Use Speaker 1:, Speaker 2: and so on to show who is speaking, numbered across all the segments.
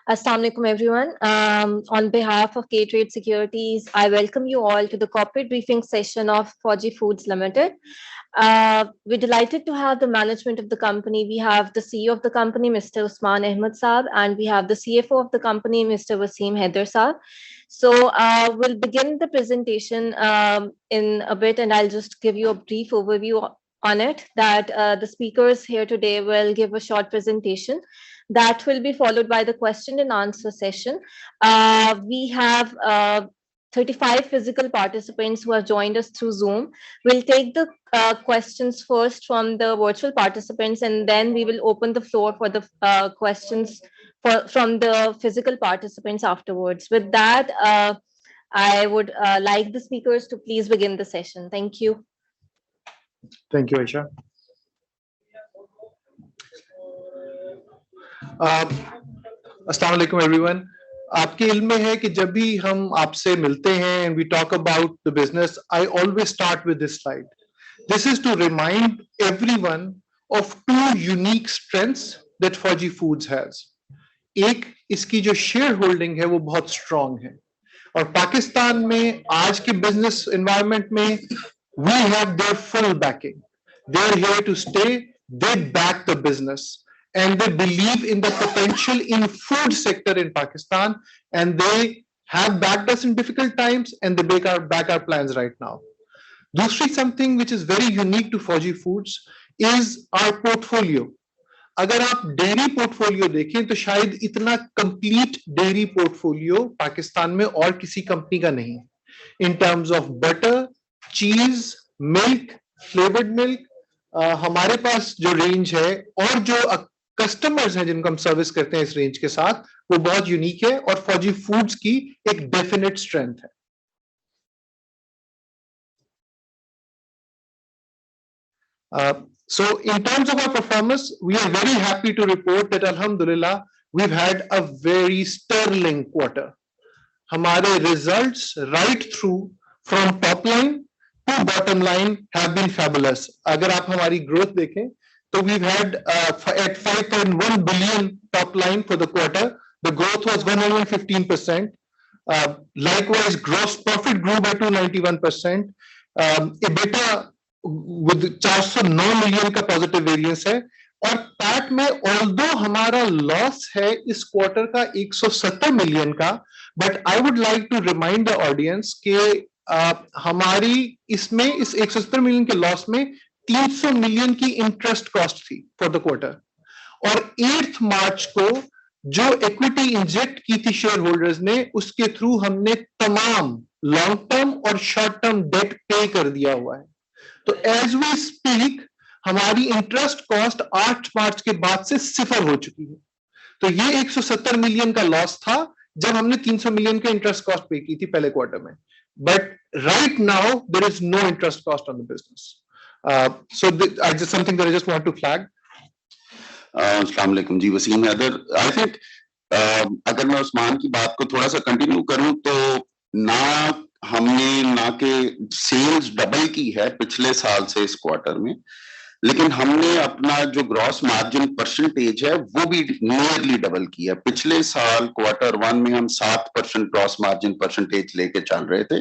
Speaker 1: Assalamu alaikum, everyone. On behalf of K-Trade Securities, I welcome you all to the corporate briefing session of Forgy Foods Limited. We're delighted to have the management of the company. We have the CEO of the company, Mr. Usman Ahmed Saab, and we have the CFO of the company, Mr. Wasim Haider Saab. So we'll begin the presentation in a bit, and I'll just give you a brief overview on it, that the speakers here today will give a short presentation. That will be followed by the question and answer session. We have 35 physical participants who have joined us through Zoom. We'll take the questions first from the virtual participants, and then we will open the floor for the questions from the physical participants afterwards. With that, I would like the speakers to please begin the session. Thank you.
Speaker 2: Thank you, Aisha. Assalamu alaikum everyone. आपके इल्म में है कि जब भी हम आपसे मिलते हैं and we talk about the business, I always start with this slide. This is to remind everyone of two unique strengths that Forgy Foods has. एक, इसकी जो शेयर होल्डिंग है वो बहुत स्ट्रांग है, और पाकिस्तान में आज के बिजनेस एनवायरनमेंट में we have their full backing. They're here to stay. They back the business. And they believe in the potential in food sector in Pakistan, and they have backed us in difficult times, and they back our plans right now. दूसरी, something which is very unique to Forgy Foods is our portfolio. अगर आप dairy portfolio देखें तो शायद इतना complete dairy portfolio Pakistan में और किसी कंपनी का नहीं है. इन टर्म्स ऑफ बटर, चीज, मिल्क, फ्लेवर्ड मिल्क, हमारे पास जो रेंज है और जो कस्टमर्स हैं जिनको हम सर्विस करते हैं इस रेंज के साथ, वो बहुत यूनिक है और फौजी फूड्स की एक डेफिनेट स्ट्रेंथ है. So in terms of our performance, we are very happy to report that Alhamdulillah, we've had a very sterling quarter. हमारे results right through from top line to bottom line have been fabulous. अगर आप हमारी growth देखें, so we've had at 5.1 billion top line for the quarter. The growth was 115%. Likewise, gross profit grew by 291%. EBITDA with 409 million का positive variance है, और PAT में although हमारा loss है इस quarter का 170 million का, but I would like to remind the audience कि हमारी इसमें इस 170 million के loss में 300 मिलियन की इंटरेस्ट कॉस्ट थी फॉर द क्वार्टर, और 8 मार्च को जो इक्विटी इंजेक्ट की थी शेयर होल्डर्स ने, उसके थ्रू हमने तमाम लॉन्ग टर्म और शॉर्ट टर्म डेट पे कर दिया हुआ है. तो एज वी स्पीक हमारी इंटरेस्ट कॉस्ट 8 मार्च के बाद से सिफर हो चुकी है. तो ये 170 मिलियन का लॉस था जब हमने 300 मिलियन का इंटरेस्ट कॉस्ट पे की थी पहले क्वार्टर में, but right now there is no interest cost on the business. So just something that I just want to flag.
Speaker 3: अस्सलाम वालेकुम जी, वसीम हैदर. I think अगर मैं उस्मान की बात को थोड़ा सा कंटिन्यू करूं तो ना के सेल्स डबल की है पिछले साल से इस क्वार्टर में, लेकिन हमने अपना जो ग्रॉस मार्जिन परसेंटेज है वो भी नियरली डबल की है. पिछले साल क्वार्टर 1 में हम 7% ग्रॉस मार्जिन परसेंटेज लेके चल रहे थे,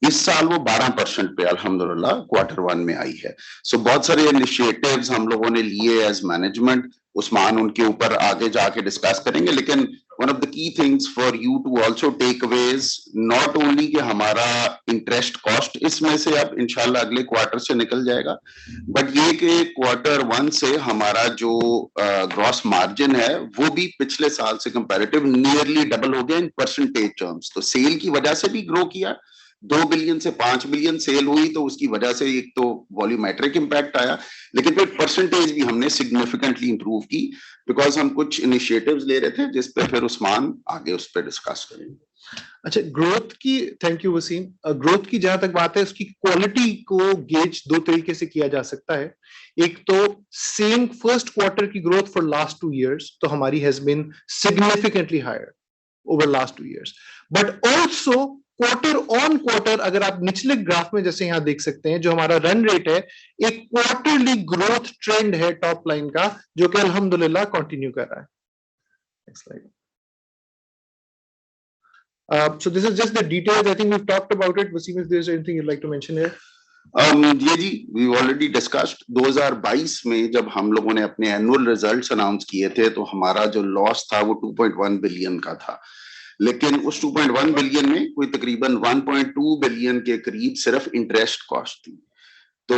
Speaker 3: इस साल वो 12% पे अल्हम्दुलिल्लाह क्वार्टर 1 में आई है. सो बहुत सारे इनिशिएटिव्स हम लोगों ने लिए एज मैनेजमेंट. उस्मान उनके ऊपर आगे जाके डिस्कस करेंगे, लेकिन one of the key things for you to also take aways not only कि हमारा इंटरेस्ट कॉस्ट इसमें से अब इंशाल्लाह अगले क्वार्टर से निकल जाएगा, बट ये कि क्वार्टर 1 से हमारा जो ग्रॉस मार्जिन है वो भी पिछले साल से कंपैरेटिव नियरली डबल हो गया इन परसेंटेज टर्म्स. तो सेल की वजह से भी ग्रो किया, 2 बिलियन से 5 बिलियन सेल हुई, तो उसकी वजह से एक तो वॉल्यूमेट्रिक इंपैक्ट आया, लेकिन फिर परसेंटेज भी हमने सिग्निफिकेंटली इंप्रूव की बिकॉज हम कुछ इनिशिएटिव्स ले रहे थे जिस पे फिर उस्मान आगे उस पर डिस्कस करेंगे.
Speaker 2: अच्छा, ग्रोथ की, थैंक यू वसीम. ग्रोथ की जहां तक बात है, उसकी क्वालिटी को गेज 2 तरीके से किया जा सकता है. एक तो सेम फर्स्ट क्वार्टर की ग्रोथ फॉर लास्ट 2 years तो हमारी has been significantly higher over last 2 years, but also quarter on quarter अगर आप निचले ग्राफ में जैसे यहां देख सकते हैं, जो हमारा रन रेट है, एक क्वार्टरली ग्रोथ ट्रेंड है टॉप लाइन का, जो कि अल्हम्दुलिल्लाह कंटिन्यू कर रहा है. Next slide. So this is just the details. I think we've talked about it. Wasim, if there's anything you'd like to mention here.
Speaker 3: ये जी वी ऑलरेडी डिस्कस्ड 2022 में जब हम लोगों ने अपने एनुअल रिजल्ट्स अनाउंस किए थे तो हमारा जो लॉस था वो 2.1 बिलियन का था, लेकिन उस 2.1 बिलियन में कोई तकरीबन 1.2 बिलियन के करीब सिर्फ इंटरेस्ट कॉस्ट थी। तो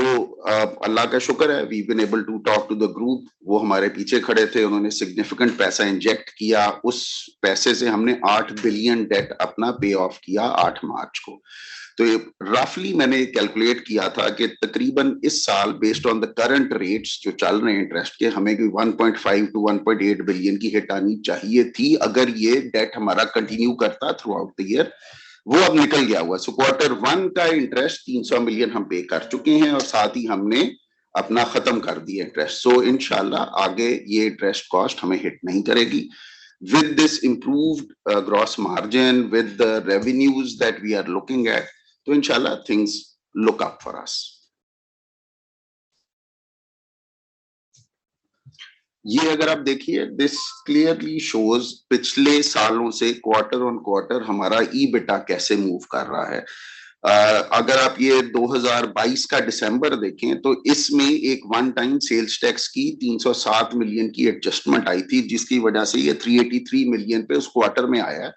Speaker 3: अल्लाह का शुक्र है, we been able to talk to the group, वो हमारे पीछे खड़े थे, उन्होंने सिग्निफिकेंट पैसा इंजेक्ट किया, उस पैसे से हमने 8 बिलियन डेट अपना पे ऑफ किया 8 मार्च को। तो रफली मैंने कैलकुलेट किया था कि तकरीबन इस साल based on the current rates जो चल रहे हैं इंटरेस्ट के, हमें 1.5 टू 1.8 बिलियन की हिट आनी चाहिए थी अगर ये डेट हमारा कंटिन्यू करता थ्रू आउट द ईयर। वो अब निकल गया हुआ। सो क्वार्टर 1 का इंटरेस्ट 300 मिलियन हम पे कर चुके हैं और साथ ही हमने अपना खत्म कर दिया इंटरेस्ट। सो इंशाल्लाह आगे ये इंटरेस्ट कॉस्ट हमें हिट नहीं करेगी। With this improved gross margin, with the revenues that we are looking at, तो इंशाल्लाह things look up for us. ये अगर आप देखिए, this clearly shows पिछले सालों से क्वार्टर ऑन क्वार्टर हमारा EBITDA कैसे मूव कर रहा है। अगर आप ये 2022 का दिसंबर देखें तो इसमें एक वन टाइम सेल्स टैक्स की 307 मिलियन की एडजस्टमेंट आई थी, जिसकी वजह से ये 383 मिलियन पे उस क्वार्टर में आया है।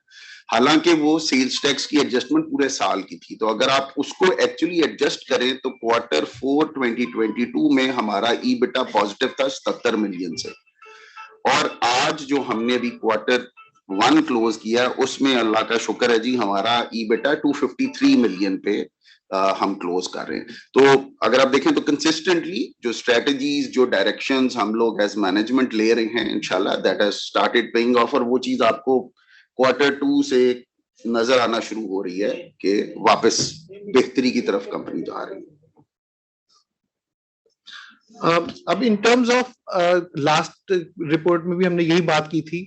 Speaker 3: हालांकि वो सेल्स टैक्स की एडजस्टमेंट पूरे साल की थी, तो अगर आप उसको एक्चुअली एडजस्ट करें तो क्वार्टर 4 2022 में हमारा ईबिटा पॉजिटिव था 77 मिलियन से, और आज जो हमने अभी क्वार्टर 1 क्लोज किया उसमें अल्लाह का शुक्र है जी, हमारा ईबिटा 253 मिलियन पे हम क्लोज कर रहे हैं। तो अगर आप देखें तो कंसिस्टेंटली जो स्ट्रेटजीज, जो डायरेक्शंस हम लोग एज मैनेजमेंट ले रहे हैं, इंशाल्लाह that has started paying off, और वो चीज आपको क्वार्टर 2 से नजर आना शुरू हो रही है कि वापस बेहतरी की तरफ कंपनी जा रही है।
Speaker 2: अब in terms of last report में भी हमने यही बात की थी।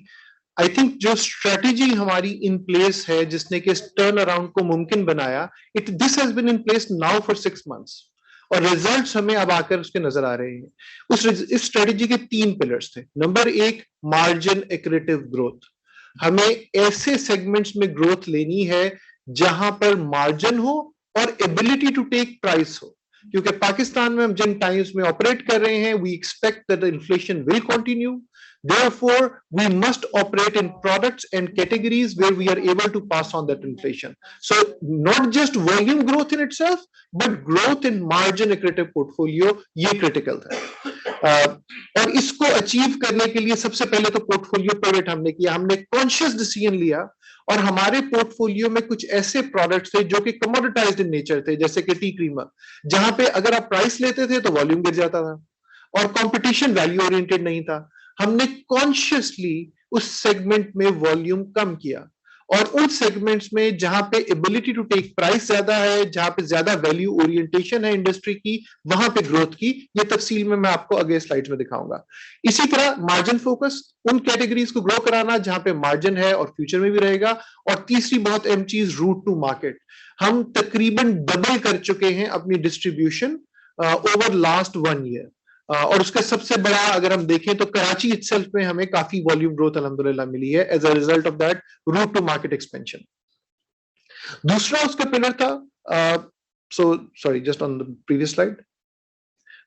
Speaker 2: आई थिंक जो स्ट्रेटेजी हमारी इन प्लेस है जिसने कि टर्न अराउंड को मुमकिन बनाया, this has been in place now for 6 months, और रिजल्ट्स हमें अब आकर उसके नजर आ रहे हैं। इस स्ट्रेटेजी के 3 पिलर्स थे। Number 1, margin accretive growth. हमें ऐसे सेगमेंट्स में ग्रोथ लेनी है जहां पर मार्जिन हो और एबिलिटी टू टेक प्राइस हो, क्योंकि पाकिस्तान में हम जिन टाइम्स में ऑपरेट कर रहे हैं, we expect that the inflation will continue. Therefore, we must operate in products and categories where we are able to pass on that inflation. So, not just volume growth in itself, but growth in margin accretive portfolio, ये critical है। और इसको achieve करने के लिए सबसे पहले तो पोर्टफोलियो पिवट हमने किया। हमने कॉन्शियस डिसीजन लिया और हमारे पोर्टफोलियो में कुछ ऐसे प्रोडक्ट्स थे जो कि कमोडिटाइज्ड इन नेचर थे, जैसे कि टी क्रीमर, जहां पे अगर आप प्राइस लेते थे तो वॉल्यूम गिर जाता था और कंपटीशन वैल्यू ओरिएंटेड नहीं था। हमने कॉन्शियसली उस सेगमेंट में वॉल्यूम कम किया और उन सेगमेंट्स में जहां पे एबिलिटी टू टेक प्राइस ज्यादा है, जहां पे ज्यादा वैल्यू ओरिएंटेशन है इंडस्ट्री की, वहां पे ग्रोथ की। ये तफसील में मैं आपको अगले स्लाइड्स में दिखाऊंगा। इसी तरह मार्जिन फोकस, उन कैटेगरीज को ग्रो कराना जहां पे मार्जिन है और फ्यूचर में भी रहेगा। और तीसरी बहुत अहम चीज, रूट टू मार्केट। हम तकरीबन डबल कर चुके हैं अपनी डिस्ट्रीब्यूशन ओवर लास्ट 1 year, और उसका सबसे बड़ा अगर हम देखें तो कराची इटसेल्फ में हमें काफी वॉल्यूम ग्रोथ अल्हम्दुलिल्लाह मिली है as a result of that route to market expansion. दूसरा उसका पिलर था, sorry just on the previous slide,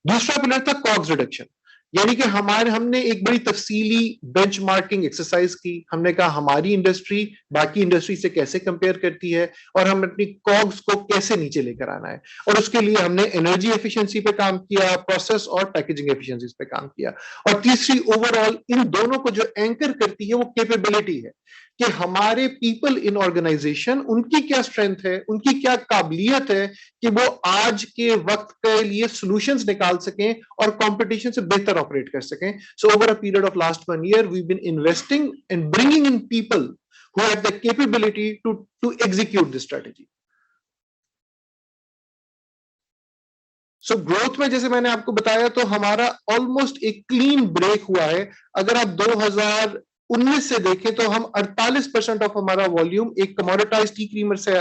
Speaker 2: दूसरा पिलर था कॉग्स रिडक्शन। यानी कि हमने एक बड़ी तफसीली बेंचमार्किंग एक्सरसाइज की। हमने कहा हमारी इंडस्ट्री बाकी इंडस्ट्री से कैसे कंपेयर करती है और हम अपनी कॉग्स को कैसे नीचे लेकर आना है, और उसके लिए हमने एनर्जी एफिशिएंसी पे काम किया, प्रोसेस और पैकेजिंग एफिशिएंसी पे काम किया। और तीसरी, ओवरऑल इन दोनों को जो एंकर करती है वो कैपेबिलिटी है कि हमारे पीपल इन ऑर्गेनाइजेशन, उनकी क्या स्ट्रेंथ है, उनकी क्या काबिलियत है कि वो आज के वक्त के लिए सॉल्यूशंस निकाल सकें और कंपटीशन से बेहतर ऑपरेट कर सकें। So over a period of last 1 year we been investing and bringing in people who have the capability to execute this strategy. So growth में जैसे मैंने आपको बताया तो हमारा ऑलमोस्ट एक क्लीन ब्रेक हुआ है। अगर आप उनमें से देखें तो हम 48% ऑफ हमारा वॉल्यूम एक कमोडिटाइज टी क्रीमर से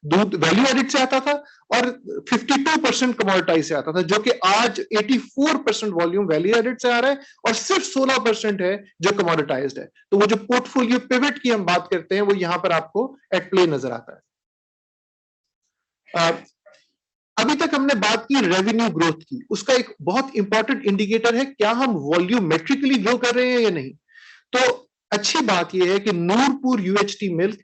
Speaker 2: दूध वैल्यू एडिड से आता था और 52% कमोडिटाइज से आता था, जो कि आज 84% वॉल्यूम वैल्यू एडिड से आ रहा है और सिर्फ 16% है जो कमोडिटाइज्ड है। तो वो जो पोर्टफोलियो पिवट की हम बात करते हैं वो यहां पर आपको एट प्ले नजर आता है। अभी तक हमने बात की रेवेन्यू ग्रोथ की, उसका एक बहुत इंपॉर्टेंट इंडिकेटर है क्या हम वॉल्यूमेट्रिकली ग्रो कर रहे हैं या नहीं। तो अच्छी बात यह है कि नूरपुर यूएचटी मिल्क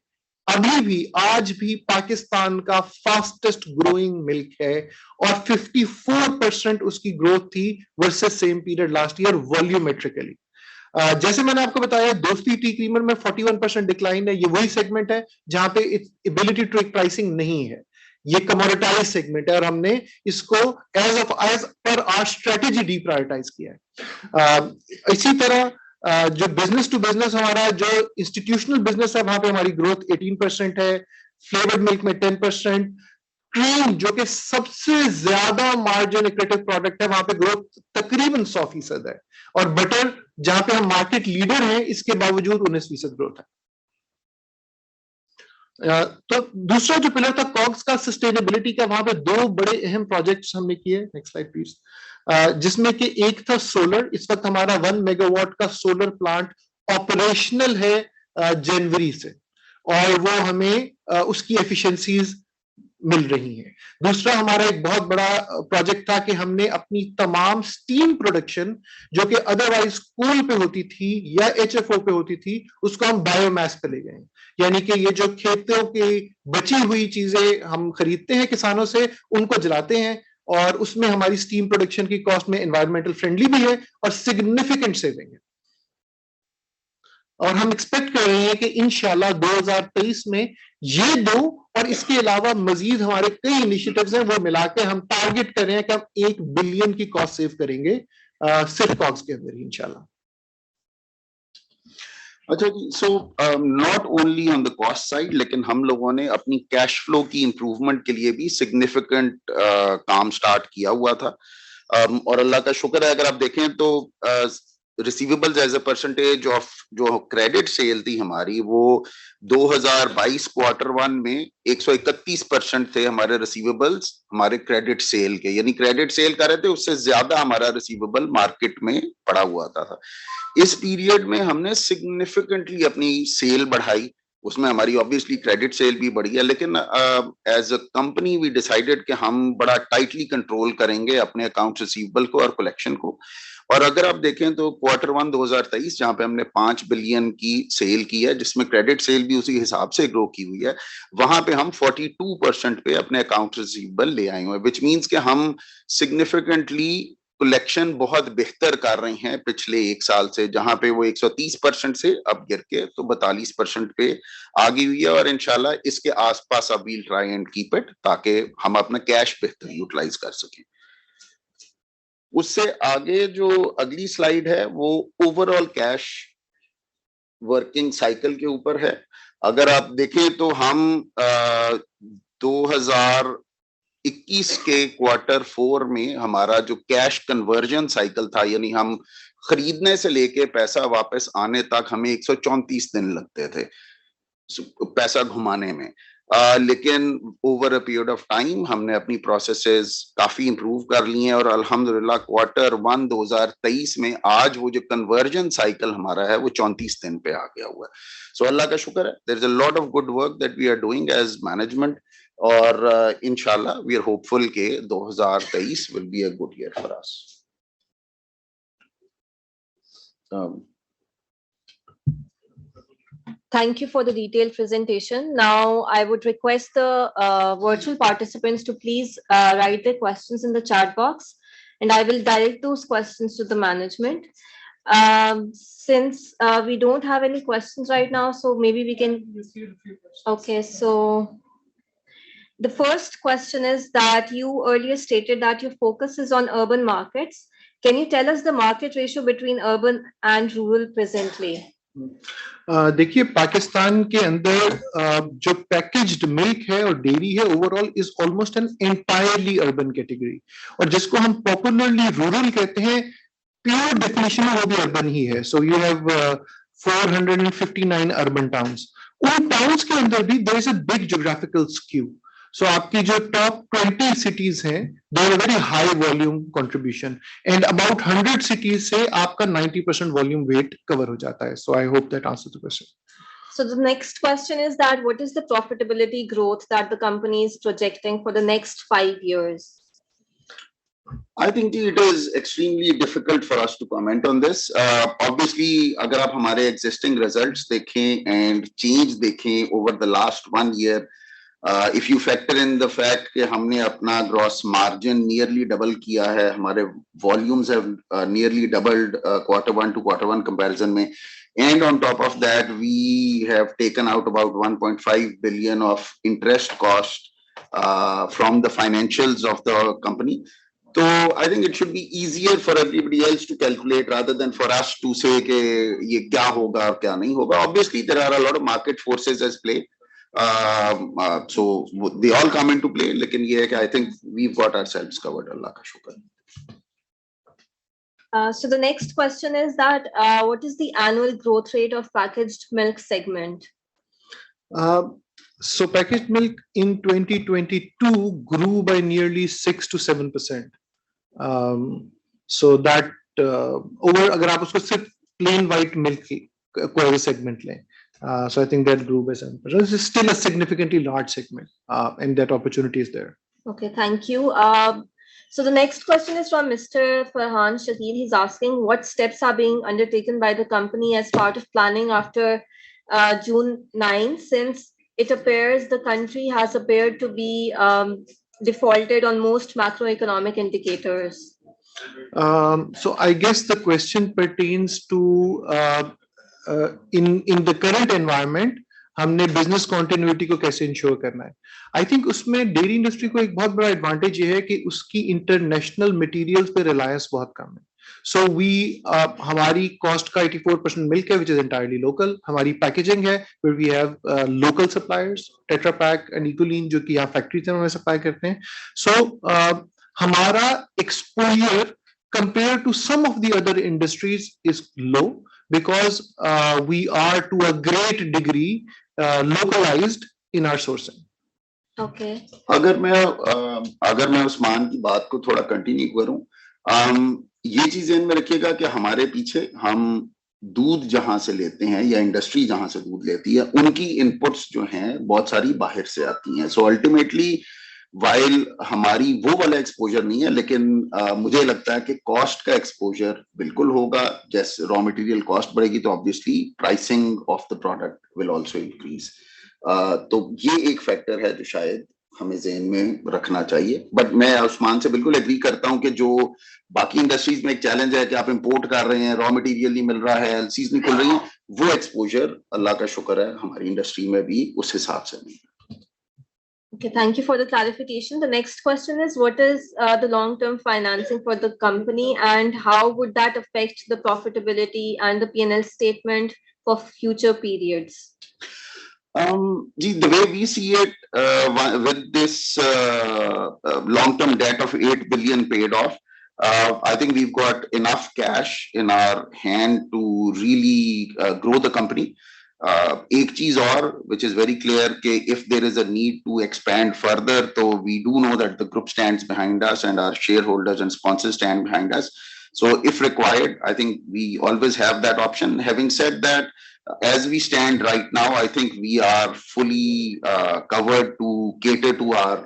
Speaker 2: अभी भी आज भी पाकिस्तान का फास्टेस्ट ग्रोइंग मिल्क है और 54% उसकी ग्रोथ थी versus same period last year volumetrically. जैसे मैंने आपको बताया दोस्ती टी क्रीमर में 41% डिक्लाइन है, ये वही सेगमेंट है जहां पे एबिलिटी टू एक प्राइसिंग नहीं है, ये कमोडिटाइज सेगमेंट है और हमने इसको एज पर आवर स्ट्रेटेजी डीप्रायोरिटाइज किया है। इसी तरह जो बिजनेस टू बिजनेस हमारा जो इंस्टीट्यूशनल बिजनेस है वहां पे हमारी ग्रोथ 18% है, फ्लेवर्ड मिल्क में 10%, क्रीम जो कि सबसे ज्यादा मार्जिन एक्रेटिव प्रोडक्ट है वहां पे ग्रोथ तकरीबन 100% है, और बटर जहां पे हम मार्केट लीडर हैं इसके बावजूद 19% ग्रोथ है। तो दूसरा जो पिलर था कॉग्स का सस्टेनेबिलिटी का, वहां पे दो बड़े अहम प्रोजेक्ट्स हमने किए, नेक्स्ट स्लाइड प्लीज, जिसमें कि एक था सोलर। इस वक्त हमारा 1 मेगावाट का सोलर प्लांट ऑपरेशनल है जनवरी से, और वो हमें उसकी एफिशिएंसीज मिल रही हैं। दूसरा हमारा एक बहुत बड़ा प्रोजेक्ट था कि हमने अपनी तमाम स्टीम प्रोडक्शन जो कि अदरवाइज कोल पे होती थी या एचएफओ पे होती थी उसको हम बायोमास पे ले गए, यानी कि ये जो खेतों की बची हुई चीजें हम खरीदते हैं किसानों से उनको जलाते हैं, और उसमें हमारी स्टीम प्रोडक्शन की कॉस्ट में एनवायरमेंटल फ्रेंडली भी है और सिग्निफिकेंट सेविंग है। और हम एक्सपेक्ट कर रहे हैं कि इंशाल्लाह 2023 में ये दो और इसके अलावा मजीद हमारे कई इनिशिएटिव्स हैं वो मिला के हम टारगेट कर रहे हैं कि हम 1 बिलियन की कॉस्ट सेव करेंगे सिर्फ कॉग्स के अंदर इंशाल्लाह।
Speaker 3: अच्छा जी, so not only on the cost side, लेकिन हम लोगों ने अपनी कैश फ्लो की इंप्रूवमेंट के लिए भी सिग्निफिकेंट काम स्टार्ट किया हुआ था, और अल्लाह का शुक्र है अगर आप देखें तो receivables as a percentage of जो क्रेडिट सेल थी हमारी वो 2022 क्वार्टर 1 में 131% थे हमारे रिसीवेबल्स हमारे क्रेडिट सेल के, यानी क्रेडिट सेल कर रहे थे उससे ज्यादा हमारा रिसीवेबल मार्केट में पड़ा हुआ था। इस पीरियड में हमने सिग्निफिकेंटली अपनी सेल बढ़ाई, उसमें हमारी ऑब्वियसली क्रेडिट सेल भी बढ़ी है, लेकिन as a company we decided कि हम बड़ा टाइटली कंट्रोल करेंगे अपने अकाउंट रिसीवेबल को और कलेक्शन को। और अगर आप देखें तो क्वार्टर 1 2023 जहां पे हमने 5 बिलियन की सेल की है जिसमें क्रेडिट सेल भी उसी हिसाब से ग्रो की हुई है, वहां पे हम 42% पे अपने अकाउंट रिसीवेबल ले आए हुए हैं, विच मींस कि हम सिग्निफिकेंटली कलेक्शन बहुत बेहतर कर रहे हैं पिछले एक साल से, जहां पे वो 130% से अब गिर के तो 42% पे आ गई हुई है, और इंशाल्लाह इसके आसपास अब we'll try and keep it ताकि हम अपना कैश बेहतर यूटिलाइज कर सकें। उससे आगे जो अगली स्लाइड है वो ओवरऑल कैश वर्किंग साइकिल के ऊपर है। अगर आप देखें तो हम 2021 के क्वार्टर 4 में हमारा जो कैश कन्वर्जन साइकिल था, यानी हम खरीदने से लेके पैसा वापस आने तक हमें 134 दिन लगते थे पैसा घुमाने में, लेकिन over a period of time हमने अपनी प्रोसेसेस काफी इंप्रूव कर ली हैं और अल्हम्दुलिल्लाह क्वार्टर 1 2023 में आज वो जो कन्वर्जन साइकिल हमारा है वो 34 दिन पे आ गया हुआ है। सो अल्लाह का शुक्र है, there is a lot of good work that we are doing as management, और इंशाल्लाह वी आर होपफुल के 2023 will be a good year for us.
Speaker 1: Thank you for the detailed presentation. Now, I would request the virtual participants to please write their questions in the chat box, and I will direct those questions to the management. Since we don't have any questions right now, so maybe we can. Okay, so the first question is that you earlier stated that your focus is on urban markets. Can you tell us the market ratio between urban and rural presently?
Speaker 2: देखिए पाकिस्तान के अंदर जो packaged milk है और dairy है overall is almost an entirely urban category, और जिसको हम पॉपुलरली रूरल कहते हैं प्योर डेफिनेशन में वो भी अर्बन ही है। So you have 459 urban towns. उन towns के अंदर भी there is a big geographical skew. So आपकी जो top 20 cities हैं, they have a very high volume contribution, and about 100 cities से आपका 90% volume weight cover हो जाता है. So I hope that answers the question.
Speaker 1: So the next question is that what is the profitability growth that the company is projecting for the next 5 years?
Speaker 3: I think it is extremely difficult for us to comment on this. Obviously, अगर आप हमारे existing results देखें and change देखें over the last 1 year, if you factor in the fact कि हमने अपना gross margin nearly double किया है, हमारे volumes have nearly doubled quarter 1 to quarter 1 comparison में, and on top of that we have taken out about 1.5 billion of interest cost from the financials of the company. So I think it should be easier for everybody else to calculate rather than for us to say कि ये क्या होगा और क्या नहीं होगा. Obviously, there are a lot of market forces at play, so they all come into play. लेकिन ये है कि I think we've got ourselves covered. अल्लाह का शुक्र.
Speaker 1: So the next question is that what is the annual growth rate of packaged milk segment?
Speaker 2: So packaged milk in 2022 grew by nearly 6 to 7%. So that over अगर आप उसको सिर्फ plain white milk की कोई segment लें, so I think that grew by 7%. This is still a significantly large segment, and that opportunity is there.
Speaker 1: Okay, thank you. So the next question is from Mr. Farhan Shakir. He's asking what steps are being undertaken by the company as part of planning after June 9, since it appears the country has appeared to be defaulted on most macroeconomic indicators.
Speaker 2: So I guess the question pertains to in the current environment हमने business continuity को कैसे ensure करना है. I think उसमें dairy industry को एक बहुत बड़ा advantage ये है कि उसकी international materials पे reliance बहुत कम है. So we हमारी cost का 84% milk है, which is entirely local. हमारी packaging है where we have local suppliers, Tetra Pak and Ecoline जो कि यहाँ factories में हमें supply करते हैं. So हमारा exposure compared to some of the other industries is low because we are to a great degree localized in our sourcing.
Speaker 1: Okay.
Speaker 3: अगर मैं उस्मान की बात को थोड़ा कंटिन्यू करूं, ये चीज ध्यान में रखिएगा कि हमारे पीछे हम दूध जहां से लेते हैं या इंडस्ट्री जहां से दूध लेती है उनकी इनपुट्स जो हैं बहुत सारी बाहर से आती हैं. सो अल्टीमेटली वाइल हमारी वो वाला एक्सपोजर नहीं है, लेकिन मुझे लगता है कि कॉस्ट का एक्सपोजर बिल्कुल होगा. जैसे रॉ मटेरियल कॉस्ट बढ़ेगी तो obviously pricing of the product will also increase. तो ये एक फैक्टर है जो शायद हमें ज़हन में रखना चाहिए. बट मैं उस्मान से बिल्कुल एग्री करता हूं कि जो बाकी इंडस्ट्रीज में एक चैलेंज है कि आप इंपोर्ट कर रहे हैं, रॉ मटेरियल नहीं मिल रहा है, एलसीज नहीं खुल रही हैं, वो एक्सपोजर अल्लाह का शुक्र है हमारी इंडस्ट्री में भी उस हिसाब से नहीं.
Speaker 1: Okay, thank you for the clarification. The next question is what is the long-term financing for the company and how would that affect the profitability and the P&L statement for future periods?
Speaker 3: The way we see it, with this long-term debt of 8 billion paid off, I think we've got enough cash in our hand to really grow the company. एक चीज और which is very clear कि if there is a need to expand further, so we do know that the group stands behind us and our shareholders and sponsors stand behind us. So if required, I think we always have that option. Having said that, as we stand right now, I think we are fully covered to cater to our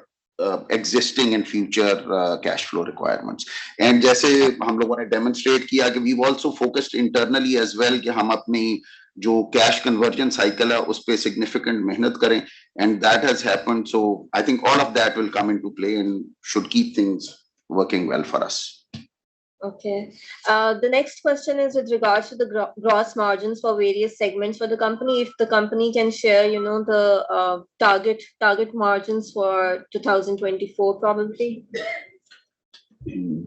Speaker 3: existing and future cash flow requirements. And जैसे हम लोगों ने demonstrate किया कि we've also focused internally as well कि हम अपनी जो कैश कन्वर्जन साइकिल है उस पे सिग्निफिकेंट मेहनत करें, and that has happened. So I think all of that will come into play and should keep things working well for us.
Speaker 1: Okay. The next question is with regards to the gross margins for various segments for the company. If the company can share, the target margins for 2024, probably.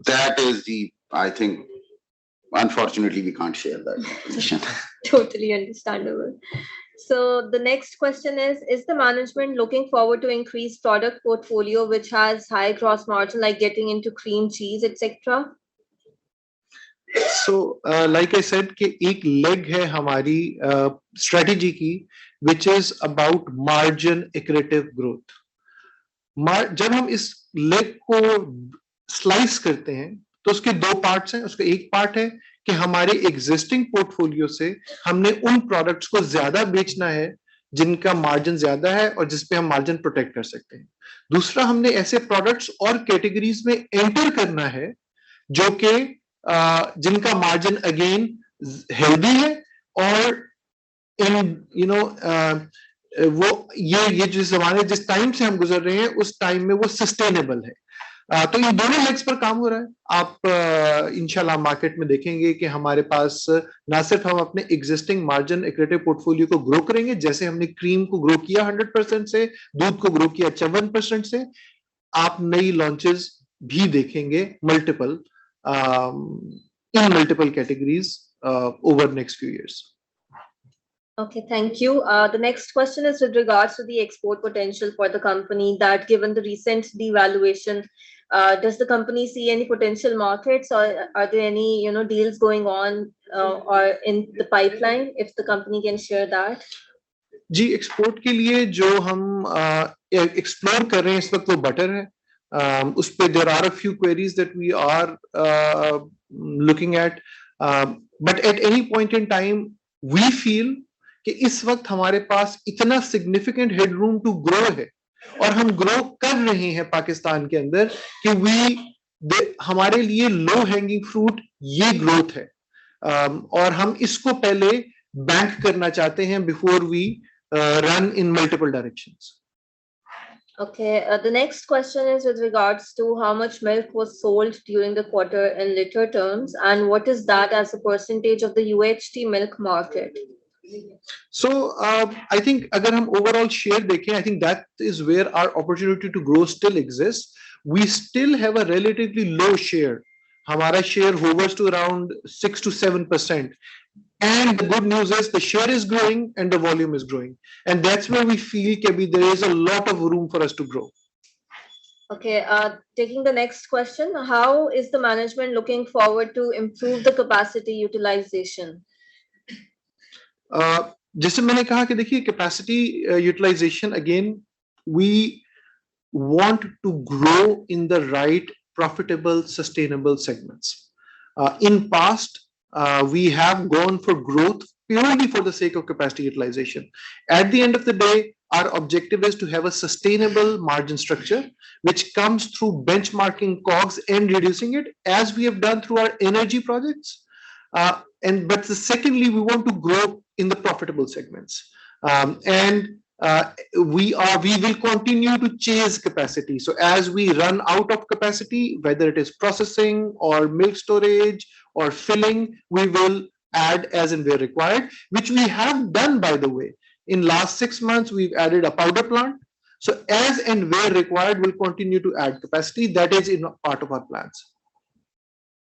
Speaker 3: That is I think, unfortunately, we can't share that information.
Speaker 1: Totally understandable. So the next question is the management looking forward to increase product portfolio which has high gross margin, like getting into cream cheese, etc.?
Speaker 2: So, like I said, कि एक leg है हमारी strategy की, which is about margin accretive growth. जब हम इस leg को slice करते हैं, तो उसके दो parts हैं. उसका एक part है कि हमारे existing portfolio से हमने उन products को ज्यादा बेचना है जिनका मार्जिन ज्यादा है और जिसपे हम मार्जिन प्रोटेक्ट कर सकते हैं. दूसरा, हमने ऐसे प्रोडक्ट्स और कैटेगरीज में एंटर करना है जो कि जिनका मार्जिन अगेन हेल्दी है और इन वो ये जिस जमाने जिस टाइम से हम गुजर रहे हैं उस टाइम में वो सस्टेनेबल है. तो इन दोनों लेग्स पर काम हो रहा है. आप इंशाल्लाह मार्केट में देखेंगे कि हमारे पास ना सिर्फ हम अपने एग्जिस्टिंग मार्जिन एक्रेटिव पोर्टफोलियो को ग्रो करेंगे, जैसे हमने क्रीम को ग्रो किया 100% से, दूध को ग्रो किया 51% से, आप नई लॉन्चेस भी देखेंगे multiple in multiple categories over next few years.
Speaker 1: Okay, thank you. The next question is with regards to the export potential for the company, that given the recent devaluation, does the company see any potential markets, or are there any deals going on or in the pipeline, if the company can share that?
Speaker 2: जी, export के लिए जो हम explore कर रहे हैं इस वक्त वो बटर है. उस पे there are a few queries that we are looking at, but at any point in time we feel कि इस वक्त हमारे पास इतना significant headroom to grow है और हम grow कर रहे हैं पाकिस्तान के अंदर कि हमारे लिए low hanging fruit ये growth है, और हम इसको पहले बैंक करना चाहते हैं before we run in multiple directions.
Speaker 1: Okay, the next question is with regards to how much milk was sold during the quarter in liter terms, and what is that as a percentage of the UHT milk market?
Speaker 2: So, I think अगर हम overall share देखें, I think that is where our opportunity to grow still exists. We still have a relatively low share. हमारा share hovers to around 6 to 7%. And the good news is the share is growing and the volume is growing. And that's where we feel that there is a lot of room for us to grow.
Speaker 1: Okay, taking the next question, how is the management looking forward to improve the capacity utilization?
Speaker 2: जैसे मैंने कहा कि देखिए capacity utilization, again, we want to grow in the right profitable sustainable segments. In past, we have gone for growth purely for the sake of capacity utilization. At the end of the day, our objective is to have a sustainable margin structure which comes through benchmarking COGS and reducing it, as we have done through our energy projects. But secondly, we want to grow in the profitable segments, we will continue to chase capacity. So as we run out of capacity, whether it is processing or milk storage or filling, we will add as and where required, which we have done, by the way. In last 6 months, we've added a powder plant. So as and where required, we'll continue to add capacity. That is in part of our plans.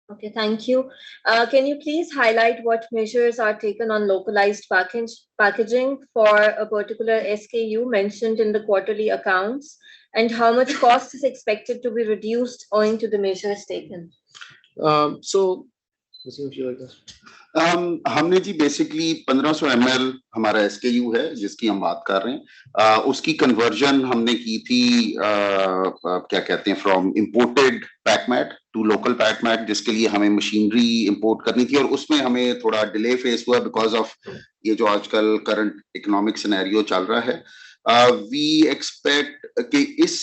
Speaker 1: Okay, thank you. Can you please highlight what measures are taken on localized packaging for a particular SKU mentioned in the quarterly accounts, and how much cost is expected to be reduced owing to the measures taken?
Speaker 3: हमने जी basically 1500 ml हमारा SKU है जिसकी हम बात कर रहे हैं. उसकी कन्वर्जन हमने की थी क्या कहते हैं फ्रॉम इंपोर्टेड पैकमेट टू लोकल पैकमेट, जिसके लिए हमें मशीनरी इंपोर्ट करनी थी और उसमें हमें थोड़ा डिले फेस हुआ बिकॉज ऑफ ये जो आजकल करंट इकोनॉमिक सिनेरियो चल रहा है. वी एक्सपेक्ट कि इस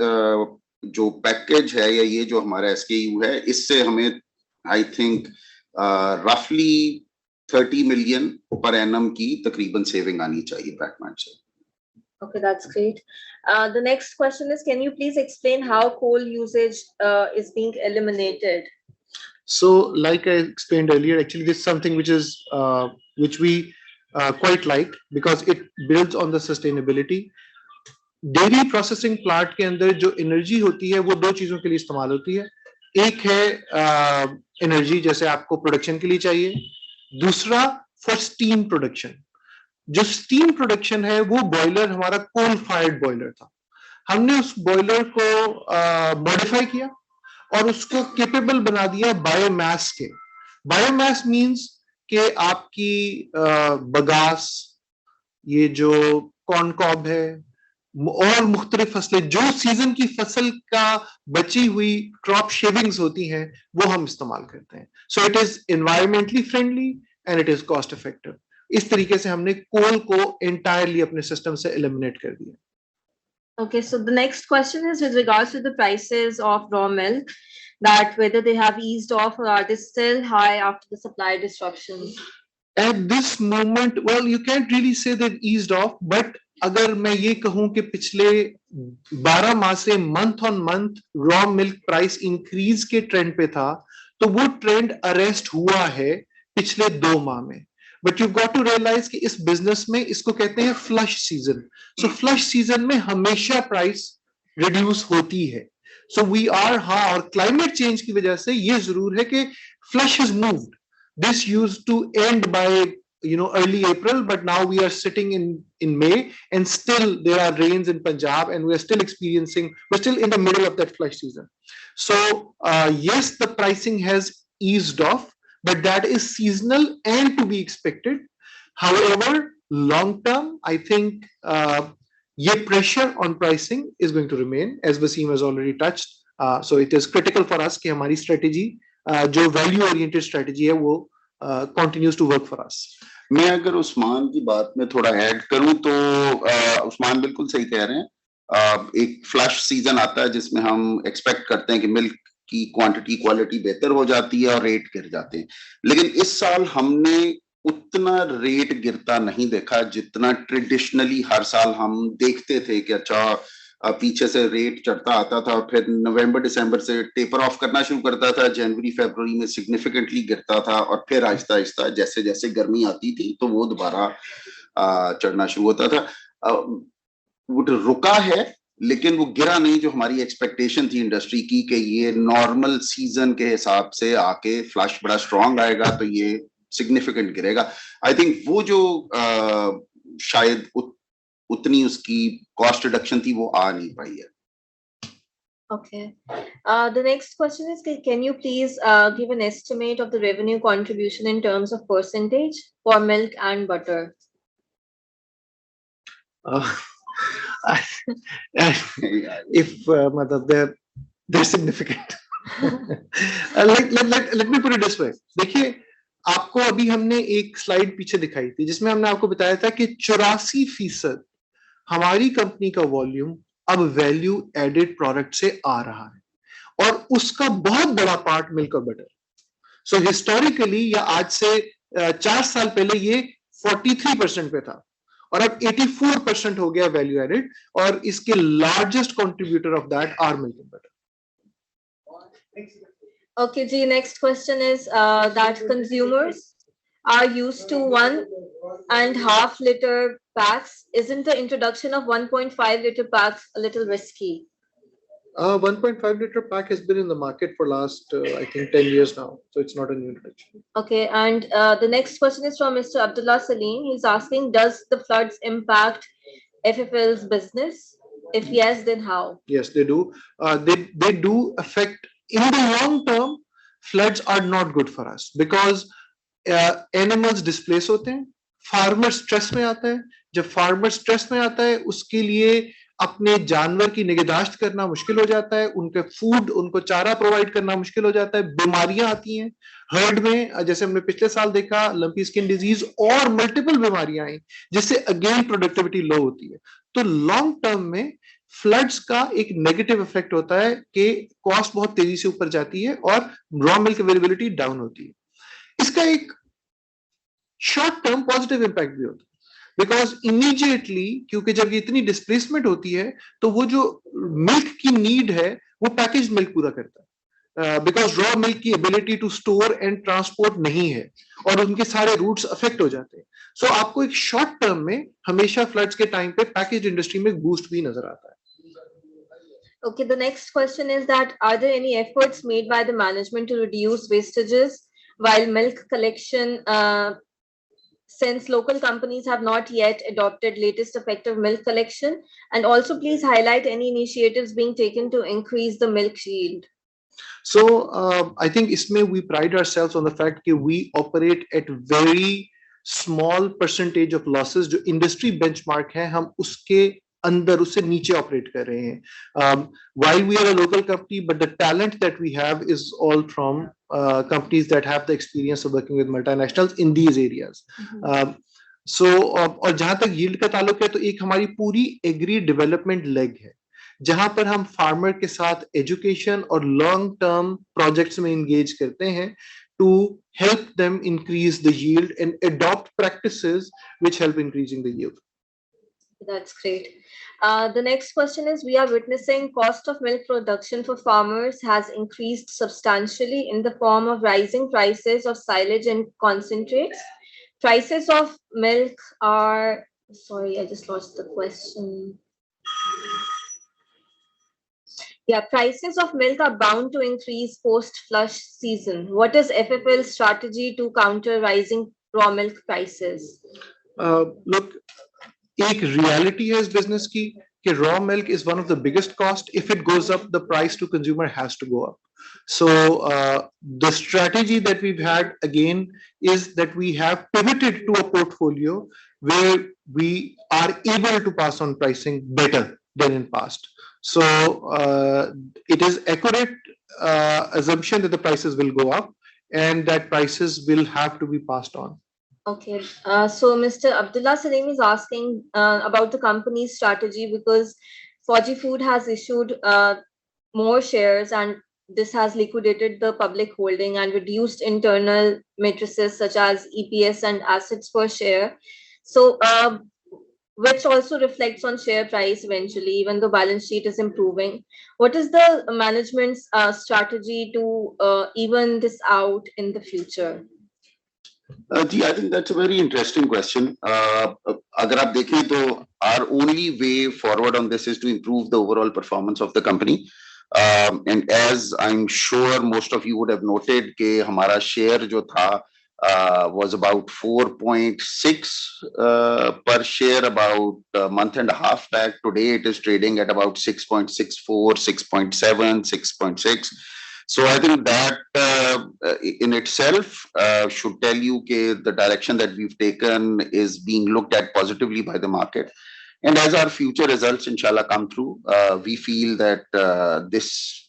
Speaker 3: जो पैकेज है या ये जो हमारा SKU है, इससे हमें I think roughly 30 million per annum की तकरीबन सेविंग आनी चाहिए पैकमेट से.
Speaker 1: Okay, that's great. The next question is, can you please explain how coal usage is being eliminated?
Speaker 2: So, like I explained earlier, actually this is something which we quite like because it builds on the sustainability. Dairy processing plant के अंदर जो energy होती है वो दो चीजों के लिए इस्तेमाल होती है. एक है एनर्जी जैसे आपको प्रोडक्शन के लिए चाहिए, दूसरा फॉर स्टीम प्रोडक्शन. जो स्टीम प्रोडक्शन है वो बॉयलर हमारा कोल फायर्ड बॉयलर था. हमने उस बॉयलर को मॉडिफाई किया और उसको केपेबल बना दिया बायोमास के. बायोमास मीन्स कि आपकी बगास, ये जो कॉर्न कॉब है और मुख्तलिफ फसलें, जो सीजन की फसल का बची हुई क्रॉप शेविंग्स होती हैं, वो हम इस्तेमाल करते हैं. So it is environmentally friendly and it is cost effective. इस तरीके से हमने कोल को एंटायरली अपने सिस्टम से एलिमिनेट कर दिया.
Speaker 1: Okay, so the next question is with regards to the prices of raw milk, that whether they have eased off or are they still high after the supply disruptions?
Speaker 2: At this moment, well, you can't really say they've eased off, but अगर मैं ये कहूं कि पिछले 12 माह से month on month raw milk price increase के trend पे था, तो वो ट्रेंड अरेस्ट हुआ है पिछले 2 माह में. But you got to realise कि इस बिजनेस में इसको कहते हैं flush season. So flush season में हमेशा प्राइस रिड्यूस होती है. सो वी आर, हाँ, और क्लाइमेट चेंज की वजह से ये जरूर है कि flush has moved. This used to end by early April, but now we are sitting in May, and still there are rains in Punjab, and we're still in the middle of that flush season. So yes, the pricing has eased off, but that is seasonal and to be expected. However, long term, I think ye pressure on pricing is going to remain, as Wasim has already touched. So it is critical for us कि हमारी strategy, जो value oriented strategy है, वो continues to work for us.
Speaker 3: मैं अगर उस्मान की बात में थोड़ा ऐड करूं तो उस्मान बिल्कुल सही कह रहे हैं. एक फ्लश सीजन आता है जिसमें हम एक्सपेक्ट करते हैं कि मिल्क की क्वांटिटी क्वालिटी बेहतर हो जाती है और रेट गिर जाते हैं. लेकिन इस साल हमने उतना रेट गिरता नहीं देखा जितना ट्रेडिशनली हर साल हम देखते थे कि अच्छा पीछे से रेट चढ़ता आता था, फिर नवंबर दिसंबर से टेपर ऑफ करना शुरू करता था, जनवरी फरवरी में सिग्निफिकेंटली गिरता था, और फिर आहिस्ता आहिस्ता जैसे जैसे गर्मी आती थी तो वो दोबारा चढ़ना शुरू होता था. वो रुका है लेकिन वो गिरा नहीं, जो हमारी एक्सपेक्टेशन थी इंडस्ट्री की कि ये नॉर्मल सीजन के हिसाब से आके फ्लश बड़ा स्ट्रॉन्ग आएगा तो ये सिग्निफिकेंट गिरेगा. आई थिंक वो जो शायद उतनी उसकी कॉस्ट रिडक्शन थी वो आ नहीं पाई है.
Speaker 1: Okay. The next question is, can you please give an estimate of the revenue contribution in terms of percentage for milk and butter?
Speaker 2: If they're significant. Let me put it this way. देखिए, आपको अभी हमने एक slide पीछे दिखाई थी जिसमें हमने आपको बताया था कि 84% हमारी कंपनी का वॉल्यूम अब वैल्यू एडेड प्रोडक्ट से आ रहा है, और उसका बहुत बड़ा पार्ट मिल्क और बटर. सो हिस्टोरिकली, या आज से 4 साल पहले, ये 43% पे था और अब 84% हो गया वैल्यू एडेड, और इसके largest contributor of that are milk and butter.
Speaker 1: Okay, Ji, next question is that consumers are used to 1.5 liter packs. Isn't the introduction of 1.5 liter packs a little risky?
Speaker 2: 1.5 liter pack has been in the market for last I think 10 years now, so it's not a new introduction.
Speaker 1: Okay, and the next question is from Mr. Abdullah Salim. He's asking, does the floods impact FFL's business? If yes, then how?
Speaker 2: Yes, they do. They do affect. In the long term, floods are not good for us because animals displace होते हैं, farmer stress में आता है. जब farmer stress में आता है, उसके लिए अपने जानवर की निगहदाश्त करना मुश्किल हो जाता है, उनके फूड, उनको चारा प्रोवाइड करना मुश्किल हो जाता है, बीमारियां आती हैं हर्ड में, जैसे हमने पिछले साल देखा, लंपी स्किन डिजीज और मल्टीपल बीमारियां आई, जिससे अगेन प्रोडक्टिविटी लो होती है. तो लॉन्ग टर्म में फ्लड्स का एक नेगेटिव इफेक्ट होता है कि कॉस्ट बहुत तेजी से ऊपर जाती है और रॉ मिल्क अवेलेबिलिटी डाउन होती है. इसका एक शॉर्ट टर्म पॉजिटिव इंपैक्ट भी होता है, बिकॉज इमीडिएटली, क्योंकि जब ये इतनी डिस्प्लेसमेंट होती है तो वो जो मिल्क की नीड है वो पैकेज्ड मिल्क पूरा करता है, बिकॉज रॉ मिल्क की ability to store and transport नहीं है और उनके सारे रूट्स अफेक्ट हो जाते हैं. सो आपको एक शॉर्ट टर्म में हमेशा फ्लड्स के टाइम पे पैकेज्ड इंडस्ट्री में बूस्ट भी नजर आता है.
Speaker 1: Okay, the next question is that are there any efforts made by the management to reduce wastages while milk collection, since local companies have not yet adopted latest effective milk collection? And also please highlight any initiatives being taken to increase the milk yield.
Speaker 2: So I think इसमें we pride ourselves on the fact that we operate at very small percentage of losses. जो industry benchmark है हम उसके अंदर उससे नीचे operate कर रहे हैं. While we are a local company, but the talent that we have is all from companies that have the experience of working with multinationals in these areas. So और जहां तक yield का ताल्लुक है तो एक हमारी पूरी एग्री डेवलपमेंट लेग है जहां पर हम फार्मर के साथ एजुकेशन और लॉन्ग टर्म प्रोजेक्ट्स में एंगेज करते हैं to help them increase the yield and adopt practices which help increasing the yield.
Speaker 1: That's great. The next question is, we are witnessing cost of milk production for farmers has increased substantially in the form of rising prices of silage and concentrates. Prices of milk are, sorry, I just lost the question. Yeah, prices of milk are bound to increase post-flush season. What is FFL's strategy to counter rising raw milk prices?
Speaker 2: Look, एक reality है इस business की कि raw milk is one of the biggest cost. If it goes up, the price to consumer has to go up. So the strategy that we've had again is that we have pivoted to a portfolio where we are able to pass on pricing better than in past. So it is accurate assumption that the prices will go up and that prices will have to be passed on.
Speaker 1: Okay, so Mr. Abdullah Salim is asking about the company's strategy because Fauji Food has issued more shares and this has liquidated the public holding and reduced internal matrices such as EPS and assets per share. So which also reflects on share price eventually, even though balance sheet is improving. What is the management's strategy to even this out in the future?
Speaker 3: I think that's a very interesting question. अगर आप देखें तो our only way forward on this is to improve the overall performance of the company. And as I'm sure most of you would have noted कि हमारा share जो था was about 4.6 per share about a month and a half back. Today it is trading at about 6.64, 6.7, 6.6. So I think that in itself should tell you that the direction that we've taken is being looked at positively by the market. And as our future results, inshallah, come through, we feel that this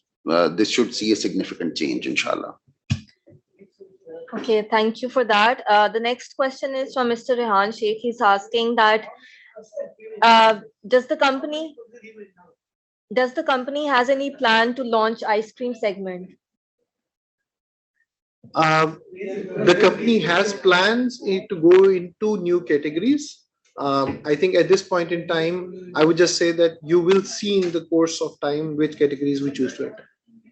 Speaker 3: should see a significant change, inshallah.
Speaker 1: Okay, thank you for that. The next question is from Mr. Rehan Sheikh. He's asking that does the company has any plan to launch ice cream segment?
Speaker 2: The company has plans to go into new categories. I think at this point in time, I would just say that you will see in the course of time which categories we choose to enter.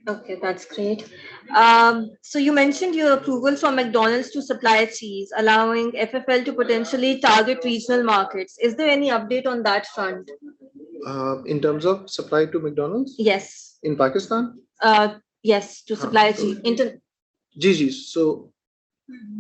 Speaker 1: Okay, that's great. So you mentioned your approval from McDonald's to supply cheese, allowing FFL to potentially target regional markets. Is there any update on that front?
Speaker 2: In terms of supply to McDonald's?
Speaker 1: Yes.
Speaker 2: In Pakistan?
Speaker 1: Yes, to supply cheese.
Speaker 2: So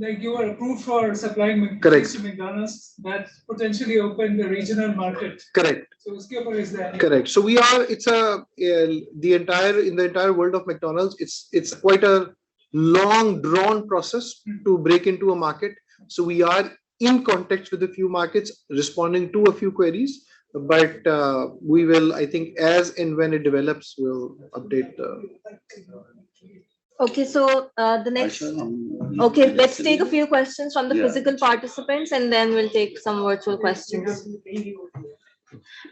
Speaker 4: like you were approved for supplying
Speaker 2: correct
Speaker 4: to McDonald's, that potentially opened the regional market.
Speaker 2: Correct.
Speaker 4: So uske upar is there.
Speaker 2: Correct. So we are. It's the entire world of McDonald's. It's quite a long drawn process to break into a market. So we are in contact with a few markets, responding to a few queries. But we will, I think, as and when it develops, we'll update.
Speaker 1: Okay, so the next. Okay, let's take a few questions from the physical participants and then we'll take some virtual questions.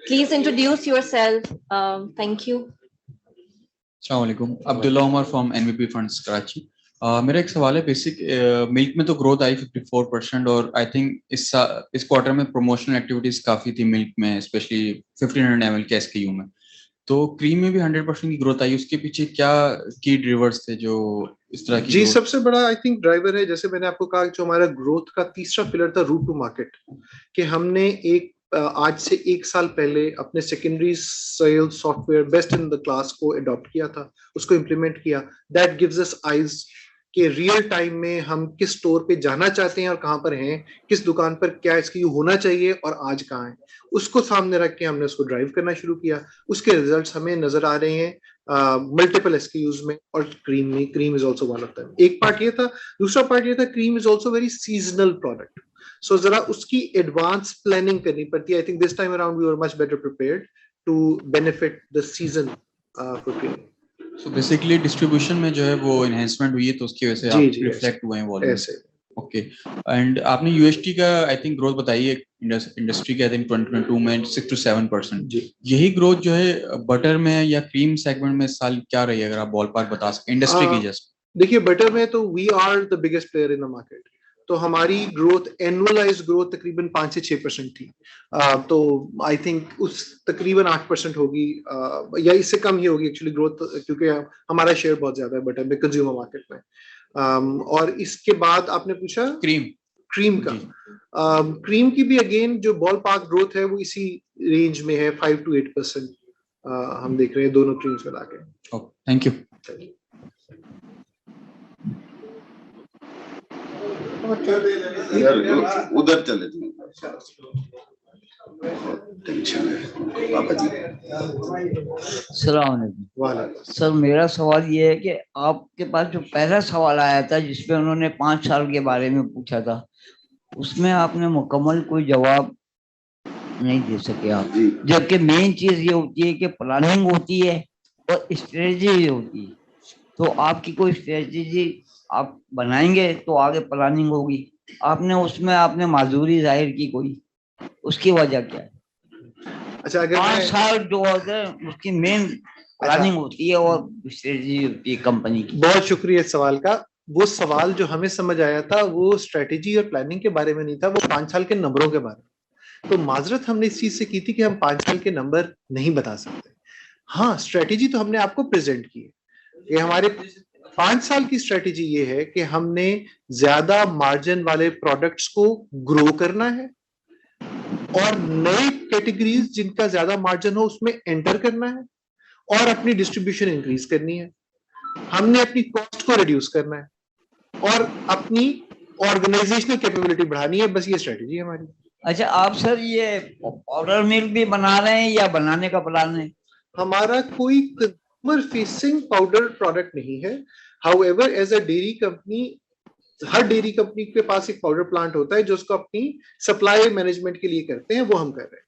Speaker 1: Please introduce yourself. Thank you.
Speaker 5: Assalamu alaikum. Abdullah Umar from NVP Funds Karachi. मेरा एक सवाल है basic milk में तो growth आई 54% और I think इस quarter में promotional activities काफी थी मिल्क में स्पेशली 1500 ml के SKU में तो क्रीम में भी 100% की ग्रोथ आई उसके पीछे क्या की ड्राइवर्स थे जो इस तरह की
Speaker 2: जी सबसे बड़ा आई थिंक ड्राइवर है जैसे मैंने आपको कहा जो हमारा ग्रोथ का तीसरा पिलर था रूट टू मार्केट कि हमने एक आज से 1 साल पहले अपने secondary sales software best in the class को अडॉप्ट किया था उसको इम्प्लीमेंट किया दैट गिव्स अस आइज कि रियल टाइम में हम किस स्टोर पे जाना चाहते हैं और कहाँ पर हैं, किस दुकान पर क्या SKU होना चाहिए और आज कहाँ है, उसको सामने रख के हमने उसको ड्राइव करना शुरू किया। उसके रिजल्ट्स हमें नजर आ रहे हैं मल्टीपल SKUs में और क्रीम में। Cream is also one of them. एक पार्ट ये था। दूसरा पार्ट ये था, cream is also very seasonal product, so जरा उसकी एडवांस प्लानिंग करनी पड़ती है। I think this time around we were much better prepared to benefit the season for cream.
Speaker 5: So basically distribution में जो है वो एनहेंसमेंट हुई है, तो उसकी वजह से आप रिफ्लेक्ट हुए हैं वॉल्यूम।
Speaker 2: ऐसे
Speaker 5: ओके। एंड आपने UST का आई थिंक ग्रोथ बताई है इंडस्ट्री के, आई थिंक 2022 में 6 to 7%। यही ग्रोथ जो है बटर में या क्रीम सेगमेंट में साल क्या रही है, अगर आप बॉल पार्क बता सकें इंडस्ट्री की? जस्ट
Speaker 2: देखिए, बटर में तो we are the biggest player in the market, तो हमारी ग्रोथ एनुअलाइज्ड ग्रोथ तकरीबन 5 से 6% थी। तो आई थिंक उस तकरीबन 8% होगी या इससे कम ही होगी एक्चुअली ग्रोथ, क्योंकि हमारा शेयर बहुत ज्यादा है बटर में कंज्यूमर मार्केट में। और इसके बाद आपने पूछा क्रीम का। क्रीम की भी अगेन जो बॉल पार्क ग्रोथ है वो इसी रेंज में है, 5 to 8% हम देख रहे हैं दोनों क्रीम्स मिला के।
Speaker 5: Thank you.
Speaker 3: उधर चले टेंशन है पापा जी।
Speaker 6: सलाम अलैकुम सर, मेरा सवाल ये है कि आपके पास जो पहला सवाल आया था जिसमें उन्होंने 5 साल के बारे में पूछा था, उसमें आपने मुकम्मल कोई जवाब नहीं दे सके आप, जबकि मेन चीज ये होती है कि प्लानिंग होती है और स्ट्रेटजी होती है। तो आपकी कोई स्ट्रेटजी आप बनाएंगे तो आगे प्लानिंग होगी, आपने उसमें आपने माजूरी जाहिर की कोई, उसकी वजह क्या है?
Speaker 2: अच्छा, अगर
Speaker 6: 5 साल जो होते हैं उसकी मेन प्लानिंग होती है और स्ट्रेटजी होती है कंपनी की।
Speaker 2: बहुत शुक्रिया इस सवाल का। वो सवाल जो हमें समझ आया था वो स्ट्रेटेजी और प्लानिंग के बारे में नहीं था, वो 5 साल के नंबरों के बारे में। तो माजरत हमने इस चीज से की थी कि हम 5 साल के नंबर नहीं बता सकते। हाँ, स्ट्रेटेजी तो हमने आपको प्रेजेंट की है कि हमारे 5 साल की स्ट्रेटेजी ये है कि हमने ज्यादा मार्जिन वाले प्रोडक्ट्स को ग्रो करना है और नए कैटेगरीज जिनका ज्यादा मार्जिन हो उसमें एंटर करना है और अपनी डिस्ट्रीब्यूशन इंक्रीज करनी है। हमने अपनी कॉस्ट को रिड्यूस करना है और अपनी ऑर्गेनाइजेशनल कैपेबिलिटी बढ़ानी है। बस ये स्ट्रेटेजी है हमारी।
Speaker 6: अच्छा, आप सर ये पाउडर मिल्क भी बना रहे हैं या बनाने का प्लान है?
Speaker 2: हमारा कोई कंज्यूमर फेसिंग पाउडर प्रोडक्ट नहीं है। However as a dairy company, हर डेयरी कंपनी के पास एक पाउडर प्लांट होता है जो उसको अपनी सप्लाई मैनेजमेंट के लिए करते हैं, वो हम कर रहे हैं।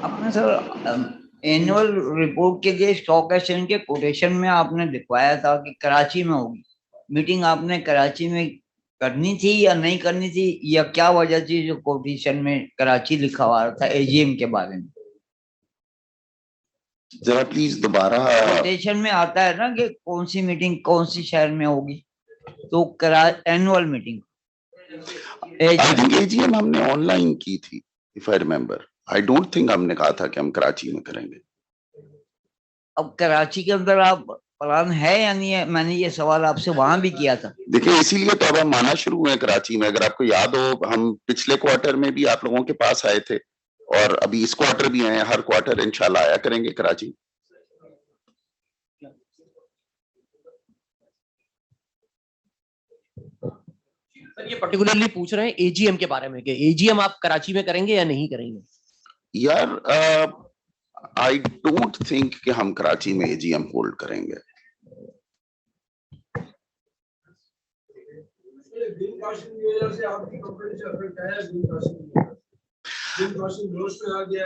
Speaker 6: आपने सर एनुअल रिपोर्ट के लिए स्टॉक एक्सचेंज के कोटेशन में आपने लिखवाया था कि कराची में होगी मीटिंग, आपने कराची में करनी थी या नहीं करनी थी, या क्या वजह थी जो कोटेशन में कराची लिखा हुआ था AGM के बारे में?
Speaker 3: जरा प्लीज दोबारा।
Speaker 6: कोटेशन में आता है ना कि कौन सी मीटिंग कौन सी शहर में होगी, तो एनुअल मीटिंग
Speaker 3: AGM हमने ऑनलाइन की थी if I remember. I don't think हमने कहा था कि हम कराची में करेंगे।
Speaker 6: अब कराची के अंदर आप प्लान है या नहीं है? मैंने ये सवाल आपसे वहां भी किया था।
Speaker 3: देखिए, इसीलिए तो अब हम आना शुरू हुए कराची में। अगर आपको याद हो, हम पिछले क्वार्टर में भी आप लोगों के पास आए थे और अभी इस क्वार्टर भी आए हैं। हर क्वार्टर इंशाल्लाह आया करेंगे कराची।
Speaker 7: सर, ये पर्टिकुलरली पूछ रहे हैं AGM के बारे में कि AGM आप कराची में करेंगे या नहीं करेंगे?
Speaker 3: यार, आई डोंट थिंक कि हम कराची में AGM होल्ड करेंगे।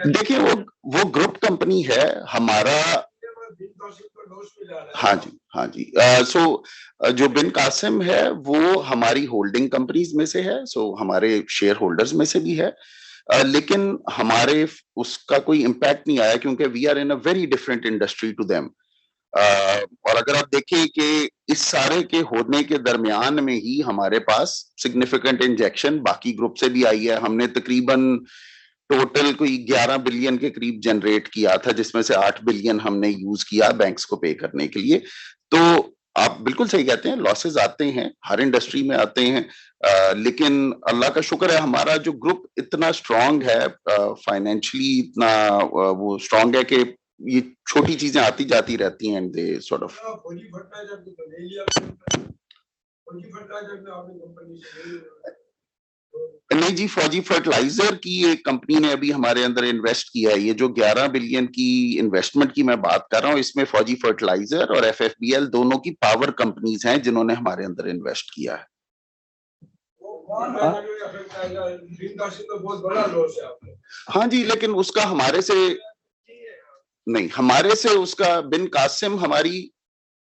Speaker 3: देखिए, वो ग्रुप कंपनी है हमारा। हाँ जी। सो जो बिन कासिम है वो हमारी होल्डिंग कंपनीज में से है, सो हमारे शेयर होल्डर्स में से भी है। लेकिन हमारे उसका कोई इम्पैक्ट नहीं आया क्योंकि we are in a very different industry to them. और अगर आप देखें कि इस सारे के होने के दरमियान में ही हमारे पास सिग्निफिकेंट इंजेक्शन बाकी ग्रुप से भी आई है। हमने तकरीबन टोटल कोई 11 बिलियन के करीब जनरेट किया था, जिसमें से 8 बिलियन हमने यूज किया बैंक्स को पे करने के लिए। तो आप बिल्कुल सही कहते हैं, लॉसेस आते हैं, हर इंडस्ट्री में आते हैं। लेकिन अल्लाह का शुक्र है हमारा जो ग्रुप इतना स्ट्रांग है, फाइनेंशियली इतना वो स्ट्रांग है कि ये छोटी चीजें आती जाती रहती हैं एंड दे सॉर्ट ऑफ। नहीं जी, फौजी फर्टिलाइजर की एक कंपनी ने अभी हमारे अंदर इन्वेस्ट किया है। ये जो 11 बिलियन की इन्वेस्टमेंट की मैं बात कर रहा हूँ, इसमें फौजी फर्टिलाइजर और FFBL दोनों की पावर कंपनीज हैं जिन्होंने हमारे अंदर इन्वेस्ट किया है। हाँ जी, लेकिन उसका हमारे से नहीं, हमारे से उसका बिन कासिम हमारी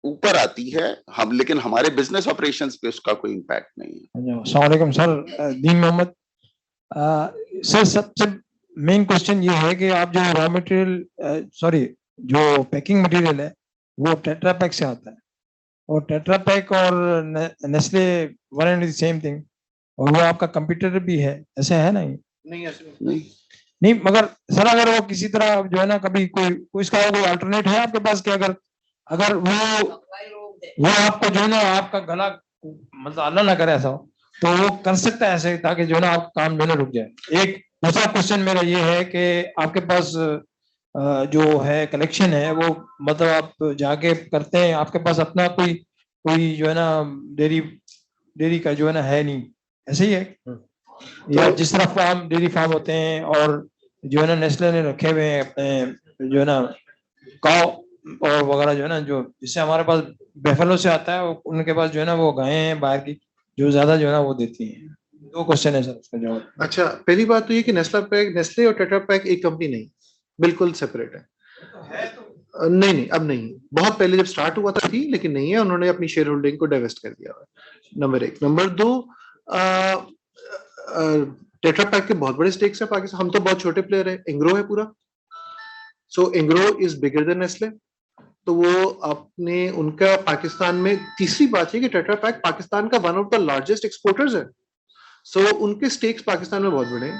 Speaker 3: ऊपर आती है हम, लेकिन हमारे बिजनेस ऑपरेशंस पे उसका कोई इम्पैक्ट नहीं है।
Speaker 8: अस्सलाम वालेकुम सर, दीन मोहम्मद सर। सबसे मेन क्वेश्चन ये है कि आप जो रॉ मटेरियल जो पैकिंग मटेरियल है वो टेट्रा पैक से आता है, और टेट्रा पैक और Nestle one and the same thing, और वो आपका कंप्यूटर भी है, ऐसे है नहीं?
Speaker 2: नहीं ऐसे
Speaker 8: नहीं, मगर सर अगर वो किसी तरह जो है ना, कभी कोई इसका कोई अल्टरनेट है आपके पास कि अगर वो आपको जो है ना, आपका गला मतलब अल्लाह ना करे ऐसा हो, तो वो कर सकता है ऐसे, ताकि जो है ना आपका काम जो है ना रुक जाए। एक दूसरा क्वेश्चन मेरा ये है कि आपके पास जो है कलेक्शन है वो मतलब आप जाके करते हैं, आपके पास अपना कोई जो है ना डेयरी का जो है ना है नहीं, ऐसे ही है? या जिस तरह डेयरी फार्म होते हैं और जो है ना नेस्ले ने रखे हुए हैं अपने जो है ना काव और वगैरह जो है ना, जो जिससे हमारे पास बेफलो से आता है, उनके पास जो है ना वो गायें हैं बाहर की जो ज्यादा जो है ना वो देती हैं। दो क्वेश्चन है सर उसका जवाब।
Speaker 2: अच्छा, पहली बात तो ये कि नेस्ले और टेट्रा पैक एक कंपनी नहीं, बिल्कुल सेपरेट है। नहीं, अब नहीं, बहुत पहले जब स्टार्ट हुआ था थी, लेकिन नहीं है, उन्होंने अपनी शेयर होल्डिंग को डाइवेस्ट कर दिया है, नंबर एक। नंबर दो, टेट्रा पैक के बहुत बड़े स्टेक्स है पाकिस्तान, हम तो बहुत छोटे प्लेयर है, इंग्रो है पूरा, सो इंग्रो इज बिगर देन नेस्ले, तो वो अपने उनका पाकिस्तान में। तीसरी बात है कि टेट्रा पैक पाकिस्तान का one of the largest exporters है, सो उनके स्टेक्स पाकिस्तान में बहुत बड़े हैं,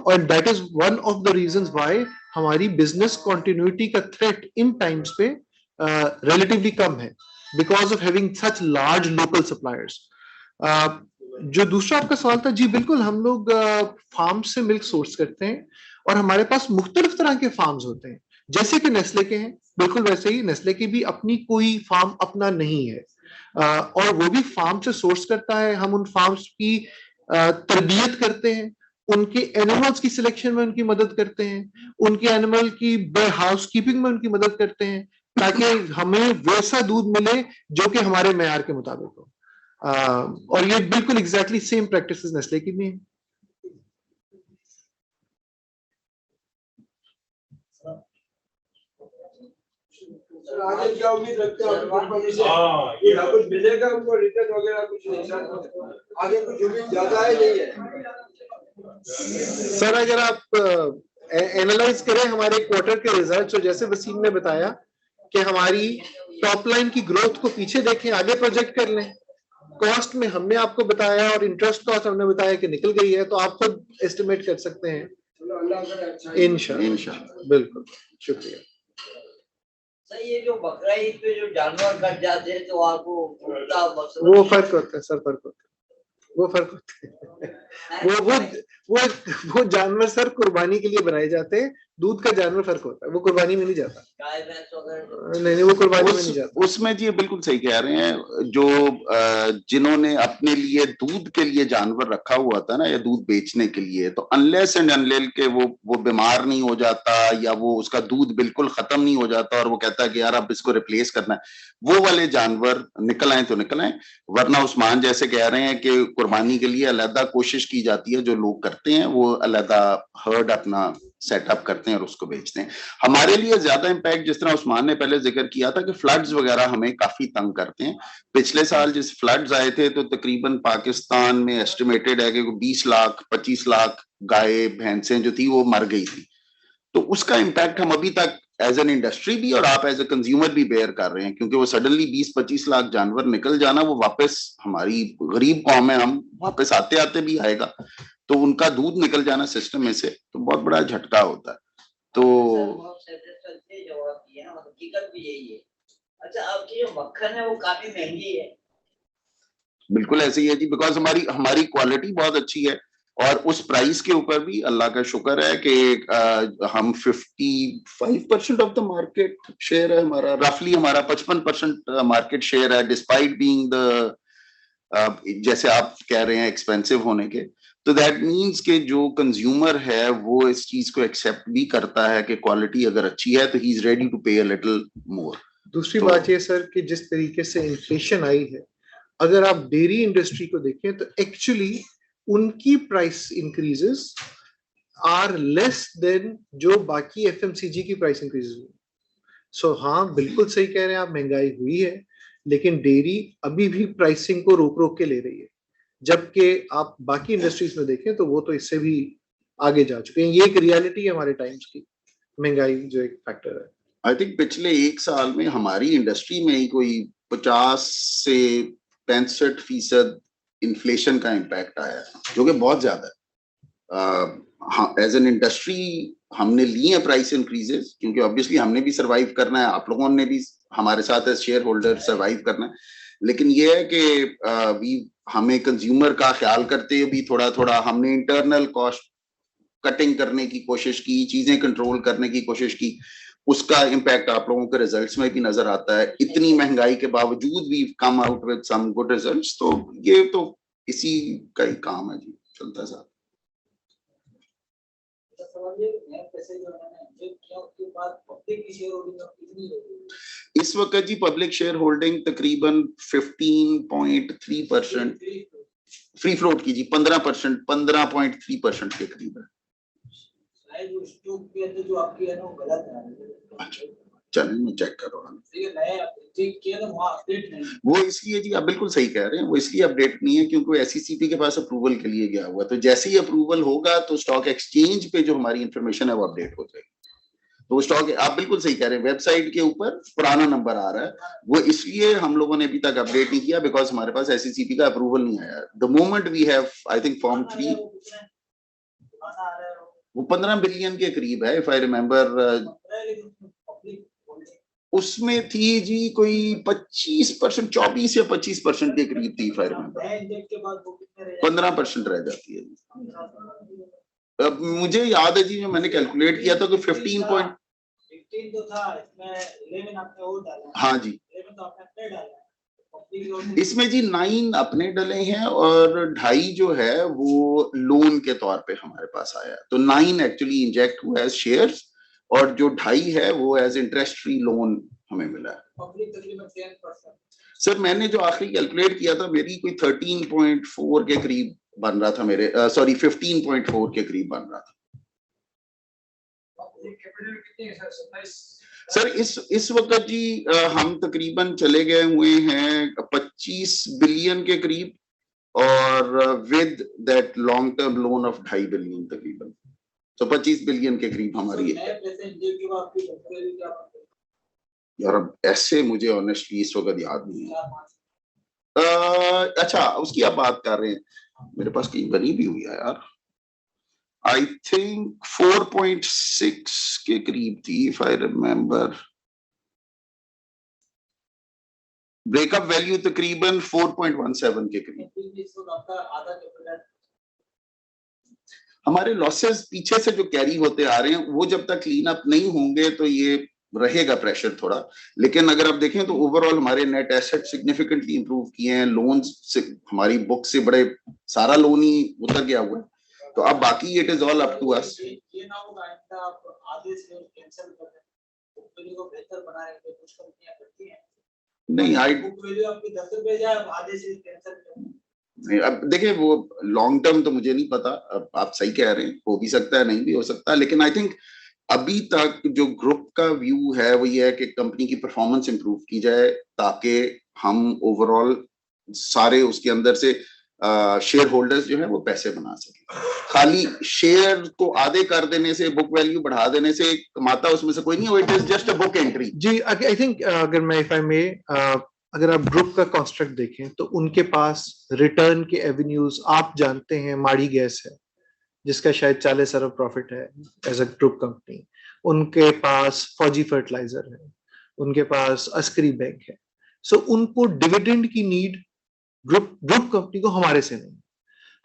Speaker 2: और that is one of the reasons why हमारी बिजनेस कंटिन्यूटी का थ्रेट इन टाइम्स पे रिलेटिवली कम है, because of having such large local suppliers. जो दूसरा आपका सवाल था, जी बिल्कुल, हम लोग फार्म से मिल्क सोर्स करते हैं, और हमारे पास मुख्तलिफ तरह के फार्म्स होते हैं, जैसे कि नेस्ले के हैं, बिल्कुल वैसे ही नेस्ले की भी अपनी कोई फार्म अपना नहीं है, और वो भी फार्म से सोर्स करता है। हम उन फार्म्स की तरबियत करते हैं, उनके एनिमल्स की सिलेक्शन में उनकी मदद करते हैं, उनके एनिमल की हाउस कीपिंग में उनकी मदद करते हैं, ताकि हमें वैसा दूध मिले जो कि हमारे मेयार के मुताबिक हो। और ये बिल्कुल एग्जैक्टली सेम प्रैक्टिस नेस्ले की भी है।
Speaker 9: आगे क्या उम्मीद रखते हैं कंपनी से? या कुछ मिलेगा उनको रिटर्न वगैरह कुछ नहीं? आगे कुछ उम्मीद ज्यादा है नहीं है?
Speaker 2: सर अगर आप एनालाइज करें हमारे क्वार्टर के रिजल्ट्स, और जैसे वसीम ने बताया कि हमारी टॉप लाइन की ग्रोथ को पीछे देखें, आगे प्रोजेक्ट कर लें, कॉस्ट में हमने आपको बताया और इंटरेस्ट कॉस्ट हमने बताया कि निकल गई है, तो आप खुद एस्टिमेट कर सकते हैं। इंशाल्लाह, बिल्कुल, शुक्रिया।
Speaker 6: सर ये जो बकरा ईद पे जो जानवर कट जाते हैं तो आपको
Speaker 2: वो फर्क होता है सर, फर्क होता है, वो फर्क होता है। वो जानवर सर कुर्बानी के लिए बनाए जाते हैं, दूध का जानवर फर्क होता है, वो कुर्बानी में नहीं जाता। नहीं, वो कुर्बानी में नहीं जाता।
Speaker 3: उसमें जी बिल्कुल सही कह रहे हैं, जो जिन्होंने अपने लिए दूध के लिए जानवर रखा हुआ था ना, या दूध बेचने के लिए, तो अनलेस एंड अनलेल के वो बीमार नहीं हो जाता, या वो उसका दूध बिल्कुल खत्म नहीं हो जाता और वो कहता है कि यार अब इसको रिप्लेस करना है, वो वाले जानवर निकल आए तो निकल आए। वरना उस्मान जैसे कह रहे हैं कि कुर्बानी के लिए अलग कोशिश की जाती है, जो लोग करते हैं वो अलग हर्ड अपना सेटअप करते हैं और उसको बेचते हैं। हमारे लिए ज्यादा इम्पैक्ट, जिस तरह उस्मान ने पहले जिक्र किया था कि फ्लड्स वगैरह हमें काफी तंग करते हैं। पिछले साल जिस फ्लड्स आए थे तो तकरीबन पाकिस्तान में एस्टिमेटेड है कि 20 लाख 25 लाख गाय भैंसें जो थी वो मर गई थी। तो उसका इम्पैक्ट हम अभी तक एज एन इंडस्ट्री भी और आप एज ए कंज्यूमर भी बेयर कर रहे हैं, क्योंकि वो सडनली 20-25 लाख जानवर निकल जाना, वो वापस, हमारी गरीब कौम है, हम वापस आते आते भी आएगा, तो उनका दूध निकल जाना सिस्टम में से तो बहुत बड़ा झटका होता है। तो
Speaker 6: अच्छा, आपकी जो मक्खन है वो काफी महंगी है।
Speaker 3: बिल्कुल ऐसे ही है जी, बिकॉज हमारी क्वालिटी बहुत अच्छी है और उस प्राइस के ऊपर भी अल्लाह का शुक्र है कि हम 55% ऑफ द मार्केट शेयर है हमारा, रफली हमारा 55% मार्केट शेयर है, डिस्पाइट बीइंग द जैसे आप कह रहे हैं एक्सपेंसिव होने के। तो दैट मीन्स कि जो कंज्यूमर है वो इस चीज को एक्सेप्ट भी करता है कि क्वालिटी अगर अच्छी है तो ही इज रेडी टू पे अ लिटिल मोर।
Speaker 2: दूसरी बात ये सर कि जिस तरीके से इन्फ्लेशन आई है, अगर आप डेयरी इंडस्ट्री को देखें तो एक्चुअली उनकी price increases are less than जो बाकी एफएमसीजी की प्राइस इंक्रीजेस हुई। सो हाँ, बिल्कुल सही कह रहे हैं आप, महंगाई हुई है, लेकिन डेयरी अभी भी प्राइसिंग को रोक रोक के ले रही है, जबकि आप बाकी इंडस्ट्रीज में देखें तो वो तो इससे भी आगे जा चुके हैं। ये एक रियलिटी है हमारे टाइम्स की, महंगाई जो एक फैक्टर है।
Speaker 3: आई थिंक पिछले एक साल में हमारी इंडस्ट्री में ही कोई 50 से 65% इन्फ्लेशन का इम्पैक्ट आया, जो कि बहुत ज्यादा है। एज एन इंडस्ट्री हमने लिए हैं प्राइस इंक्रीजेस, क्योंकि ऑब्वियसली हमने भी सरवाइव करना है, आप लोगों ने भी हमारे साथ एज शेयर होल्डर सरवाइव करना है। लेकिन ये है कि हमें कंज्यूमर का ख्याल करते हुए भी थोड़ा थोड़ा हमने इंटरनल कॉस्ट कटिंग करने की कोशिश की, चीजें कंट्रोल करने की कोशिश की, उसका इम्पैक्ट आप लोगों के रिजल्ट्स में भी नजर आता है। इतनी महंगाई के बावजूद भी come out with some good results, तो ये तो इसी का ही काम है जी, चलता साथ। इस वक्त जी पब्लिक शेयर होल्डिंग तकरीबन 15.3%, फ्री फ्लोट की जी 15%, 15.3% के करीब है। चलें मैं चेक कर रहा हूँ। वो इसलिए जी आप बिल्कुल सही कह रहे हैं, वो इसलिए अपडेट नहीं है क्योंकि एसईसीपी के पास अप्रूवल के लिए गया हुआ, तो जैसे ही अप्रूवल होगा तो स्टॉक एक्सचेंज पे जो हमारी इंफॉर्मेशन है वो अपडेट हो जाएगी। तो वो स्टॉक, आप बिल्कुल सही कह रहे हैं, वेबसाइट के ऊपर पुराना नंबर आ रहा है, वो इसलिए हम लोगों ने अभी तक अपडेट नहीं किया बिकॉज हमारे पास एसईसीपी का अप्रूवल नहीं आया। The moment we have I think form 3, वो 15 बिलियन के करीब है इफ आई रिमेम्बर। उसमें थी जी कोई 25%, 24 या 25% के करीब थी इफ आई रिमेम्बर, 15% रह जाती है। अब मुझे याद है जी, मैंने कैलकुलेट किया था कि 15 तो था, इसमें 11 आपने और डाला। हाँ जी, 11 तो आपने अपने डाला, इसमें जी 9 अपने डले हैं और 2.5 जो है वो लोन के तौर पे हमारे पास आया, तो 9 एक्चुअली इंजेक्ट हुआ एज शेयर्स और जो 2.5 है वो एज इंटरेस्ट फ्री लोन हमें मिला है। सर मैंने जो आखिरी कैलकुलेट किया था मेरी कोई 13.4 के करीब बन रहा था, मेरे 15.4 के करीब बन रहा था। सर इस वक्त जी हम तकरीबन चले गए हुए हैं 25 बिलियन के करीब, और with that long term loan of 2.5 billion तकरीबन, तो 25 बिलियन के करीब हमारी है। यार अब ऐसे मुझे ऑनेस्टली इस वक्त याद नहीं है। अच्छा उसकी आप बात कर रहे हैं, मेरे पास कहीं बनी भी हुई है यार, आई थिंक 4.6 के करीब थी if I remember. Breakup value तकरीबन 4.17 के करीब। हमारे लॉसेस पीछे से जो कैरी होते आ रहे हैं वो जब तक क्लीन अप नहीं होंगे तो ये रहेगा प्रेशर थोड़ा, लेकिन अगर आप देखें तो ओवरऑल हमारे नेट एसेट सिग्निफिकेंटली इंप्रूव किए हैं, लोन्स से हमारी बुक से बड़े सारा लोन ही उतर गया हुआ है, तो अब बाकी it is all up to us. नहीं नहीं, अब देखिए वो लॉन्ग टर्म तो मुझे नहीं पता, अब आप सही कह रहे हैं, हो भी सकता है नहीं भी हो सकता, लेकिन आई थिंक अभी तक जो ग्रुप का व्यू है वो ये है कि कंपनी की परफॉर्मेंस इंप्रूव की जाए ताकि हम ओवरऑल सारे उसके अंदर से शेयर होल्डर्स जो है वो पैसे बना सके। खाली शेयर को आधे कर देने से, बुक वैल्यू बढ़ा देने से कमाता उसमें से कोई नहीं, it is just a book entry.
Speaker 2: जी आई थिंक अगर मैं इफ आई मे, अगर आप ग्रुप का कॉन्स्ट्रक्ट देखें तो उनके पास रिटर्न के एवेन्यूज आप जानते हैं, माड़ी गैस है जिसका शायद 40 अरब प्रॉफिट है एज अ ग्रुप कंपनी, उनके पास फौजी फर्टिलाइजर है, उनके पास अस्करी बैंक है, सो उनको डिविडेंड की नीड ग्रुप कंपनी को हमारे से नहीं।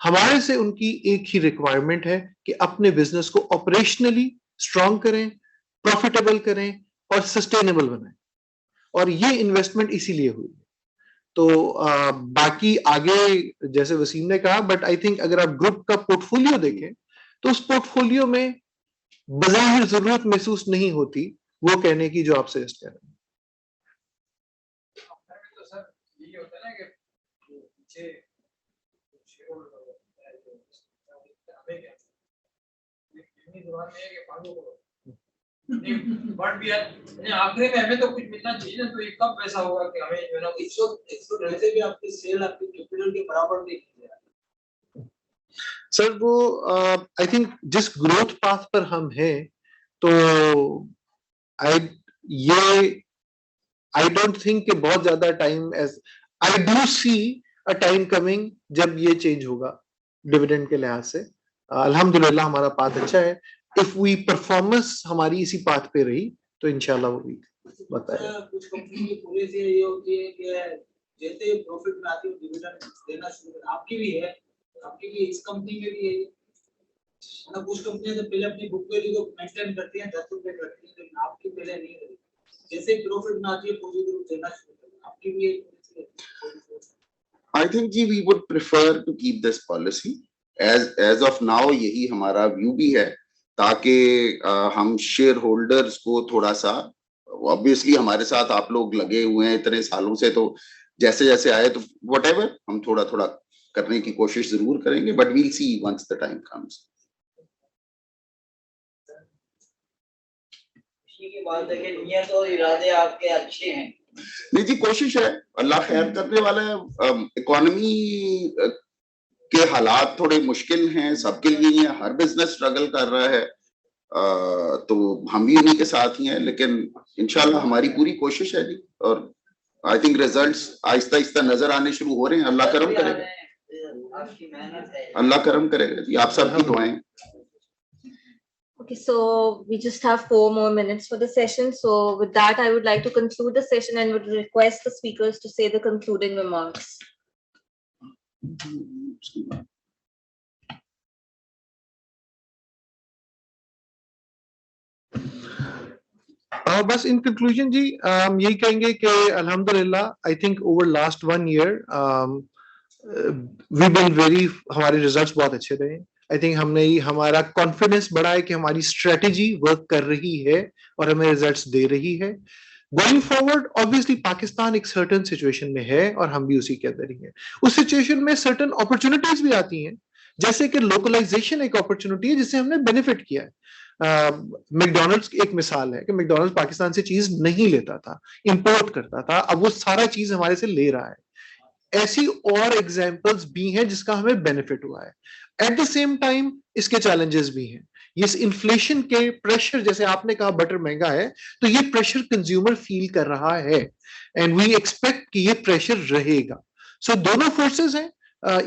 Speaker 2: हमारे से उनकी एक ही रिक्वायरमेंट है कि अपने बिजनेस को ऑपरेशनली स्ट्रॉन्ग करें, प्रॉफिटेबल करें और सस्टेनेबल बनाएं, और ये इन्वेस्टमेंट इसीलिए हुई। तो बाकी आगे जैसे वसीम ने कहा, बट आई थिंक अगर आप ग्रुप का पोर्टफोलियो देखें तो उस पोर्टफोलियो में बज़ाहिर जरूरत महसूस नहीं होती वो कहने की जो आप सजेस्ट कर रहे हैं।
Speaker 8: बट भी आखिरी में हमें तो कुछ मिलना चाहिए ना, तो ये कब वैसा होगा कि हमें जो है ना
Speaker 9: इस वक्त वैसे भी आपकी सेल आपकी कैपिटल के बराबर नहीं है
Speaker 2: सर। वो आई थिंक जिस ग्रोथ पाथ पर हम हैं, तो आई डोंट थिंक कि बहुत ज्यादा time, as I do see a time coming जब ये चेंज होगा डिविडेंड के लिहाज से। अल्हम्दुलिल्लाह हमारा पाथ अच्छा है। इफ वी परफॉर्मेंस हमारी इसी पाथ पे रही तो इंशाल्लाह वो भी बताया।
Speaker 9: कुछ कंपनी की पॉलिसी ये होती है कि जैसे प्रॉफिट में आती है डिविडेंड देना शुरू कर, आपकी भी है, आपकी भी इस कंपनी में भी है। मतलब कुछ कंपनियां तो पहले अपनी बुक वैल्यू को मेंटेन करती हैं, 10 रुपए करती हैं, लेकिन आपकी पहले नहीं करती। जैसे प्रॉफिट में आती है पॉजिटिव देना शुरू कर, आपकी भी एक
Speaker 3: I think ji we would prefer to keep this policy as of now। यही हमारा व्यू भी है, ताकि हम शेयर होल्डर्स को थोड़ा सा, ऑब्वियसली हमारे साथ आप लोग लगे हुए हैं इतने सालों से, तो जैसे जैसे आए तो व्हाटएवर हम थोड़ा थोड़ा करने की कोशिश जरूर करेंगे, but we'll see once the time comes.
Speaker 6: की बात है कि नियत और इरादे आपके अच्छे हैं।
Speaker 3: नहीं जी, कोशिश है, अल्लाह खैर करने वाला है। इकोनॉमी के हालात थोड़े मुश्किल हैं सबके लिए, है, हर बिजनेस स्ट्रगल कर रहा है, तो हम भी उन्हीं के साथ ही हैं, लेकिन इंशाल्लाह हमारी पूरी कोशिश है जी। और I think results Aahista Aahista नजर आने शुरू हो रहे हैं। अल्लाह करम करेगा, अल्लाह करम करेगा जी, आप सबकी दुआएं।
Speaker 1: Okay, so we just have 4 more minutes for the session. So with that, I would like to conclude the session and would request the speakers to say the concluding remarks.
Speaker 2: बस इन कंक्लूजन जी हम यही कहेंगे कि अल्हम्दुलिल्लाह I think over last 1 year we been very, हमारे results बहुत अच्छे रहे। आई थिंक हमने हमारा कॉन्फिडेंस बढ़ा है कि हमारी स्ट्रेटेजी वर्क कर रही है और हमें रिजल्ट्स दे रही है। गोइंग फॉरवर्ड ऑब्वियसली पाकिस्तान एक सर्टेन सिचुएशन में है और हम भी उसी के अंदर ही हैं। उस सिचुएशन में सर्टेन अपॉर्चुनिटीज भी आती हैं, जैसे कि लोकलाइजेशन एक अपॉर्चुनिटी है जिससे हमने बेनिफिट किया है। मैकडॉनल्ड्स एक मिसाल है कि मैकडॉनल्ड्स पाकिस्तान से चीज नहीं लेता था, इंपोर्ट करता था, अब वो सारा चीज हमारे से ले रहा है। ऐसी और एग्जांपल्स भी हैं जिसका हमें बेनिफिट हुआ है। एट द सेम टाइम इसके चैलेंजेस भी हैं। ये इन्फ्लेशन के प्रेशर, जैसे आपने कहा बटर महंगा है, तो ये प्रेशर कंज्यूमर फील कर रहा है एंड वी एक्सपेक्ट कि ये प्रेशर रहेगा। सो दोनों फोर्सेस हैं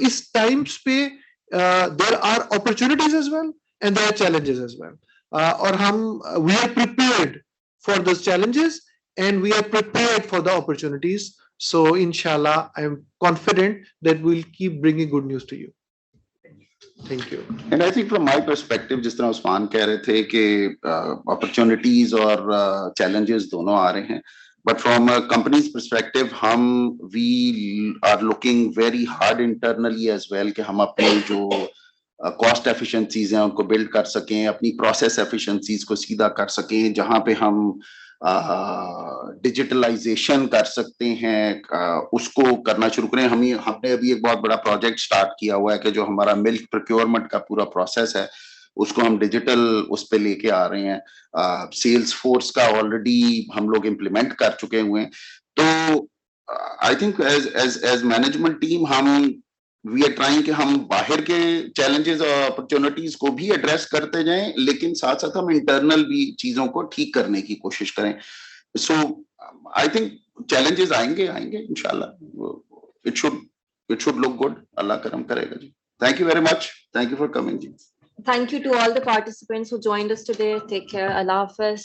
Speaker 2: इस टाइम्स पे। There are opportunities as well and there are challenges as well, और हम we are prepared for those challenges and we are prepared for the opportunities. So inshallah, I am confident that we'll keep bringing good news to you. Thank you.
Speaker 3: And I think from my perspective, जिस तरह उस्मान कह रहे थे कि opportunities और challenges दोनों आ रहे हैं, but from a company's perspective, we are looking very hard internally as well कि हम अपने जो cost efficiencies हैं उनको build कर सकें, अपनी process efficiencies को सीधा कर सकें, जहाँ पे हम डिजिटलाइजेशन कर सकते हैं उसको करना शुरू करें। हमने अभी एक बहुत बड़ा प्रोजेक्ट स्टार्ट किया हुआ है कि जो हमारा मिल्क प्रोक्योरमेंट का पूरा प्रोसेस है उसको हम डिजिटल उस पे लेके आ रहे हैं। सेल्स फोर्स का ऑलरेडी हम लोग इम्प्लीमेंट कर चुके हुए हैं। तो I think as management team हम वी आर ट्राइंग कि हम बाहर के चैलेंजेस और अपॉर्चुनिटीज को भी एड्रेस करते जाएं, लेकिन साथ साथ हम इंटरनल भी चीजों को ठीक करने की कोशिश करें। सो आई थिंक चैलेंजेस आएंगे इंशाल्लाह। It should look good. Allah करम करेगा जी। Thank you very much. Thank you for coming जी।
Speaker 1: Thank you to all the participants who joined us today. Take care. Allah Hafiz.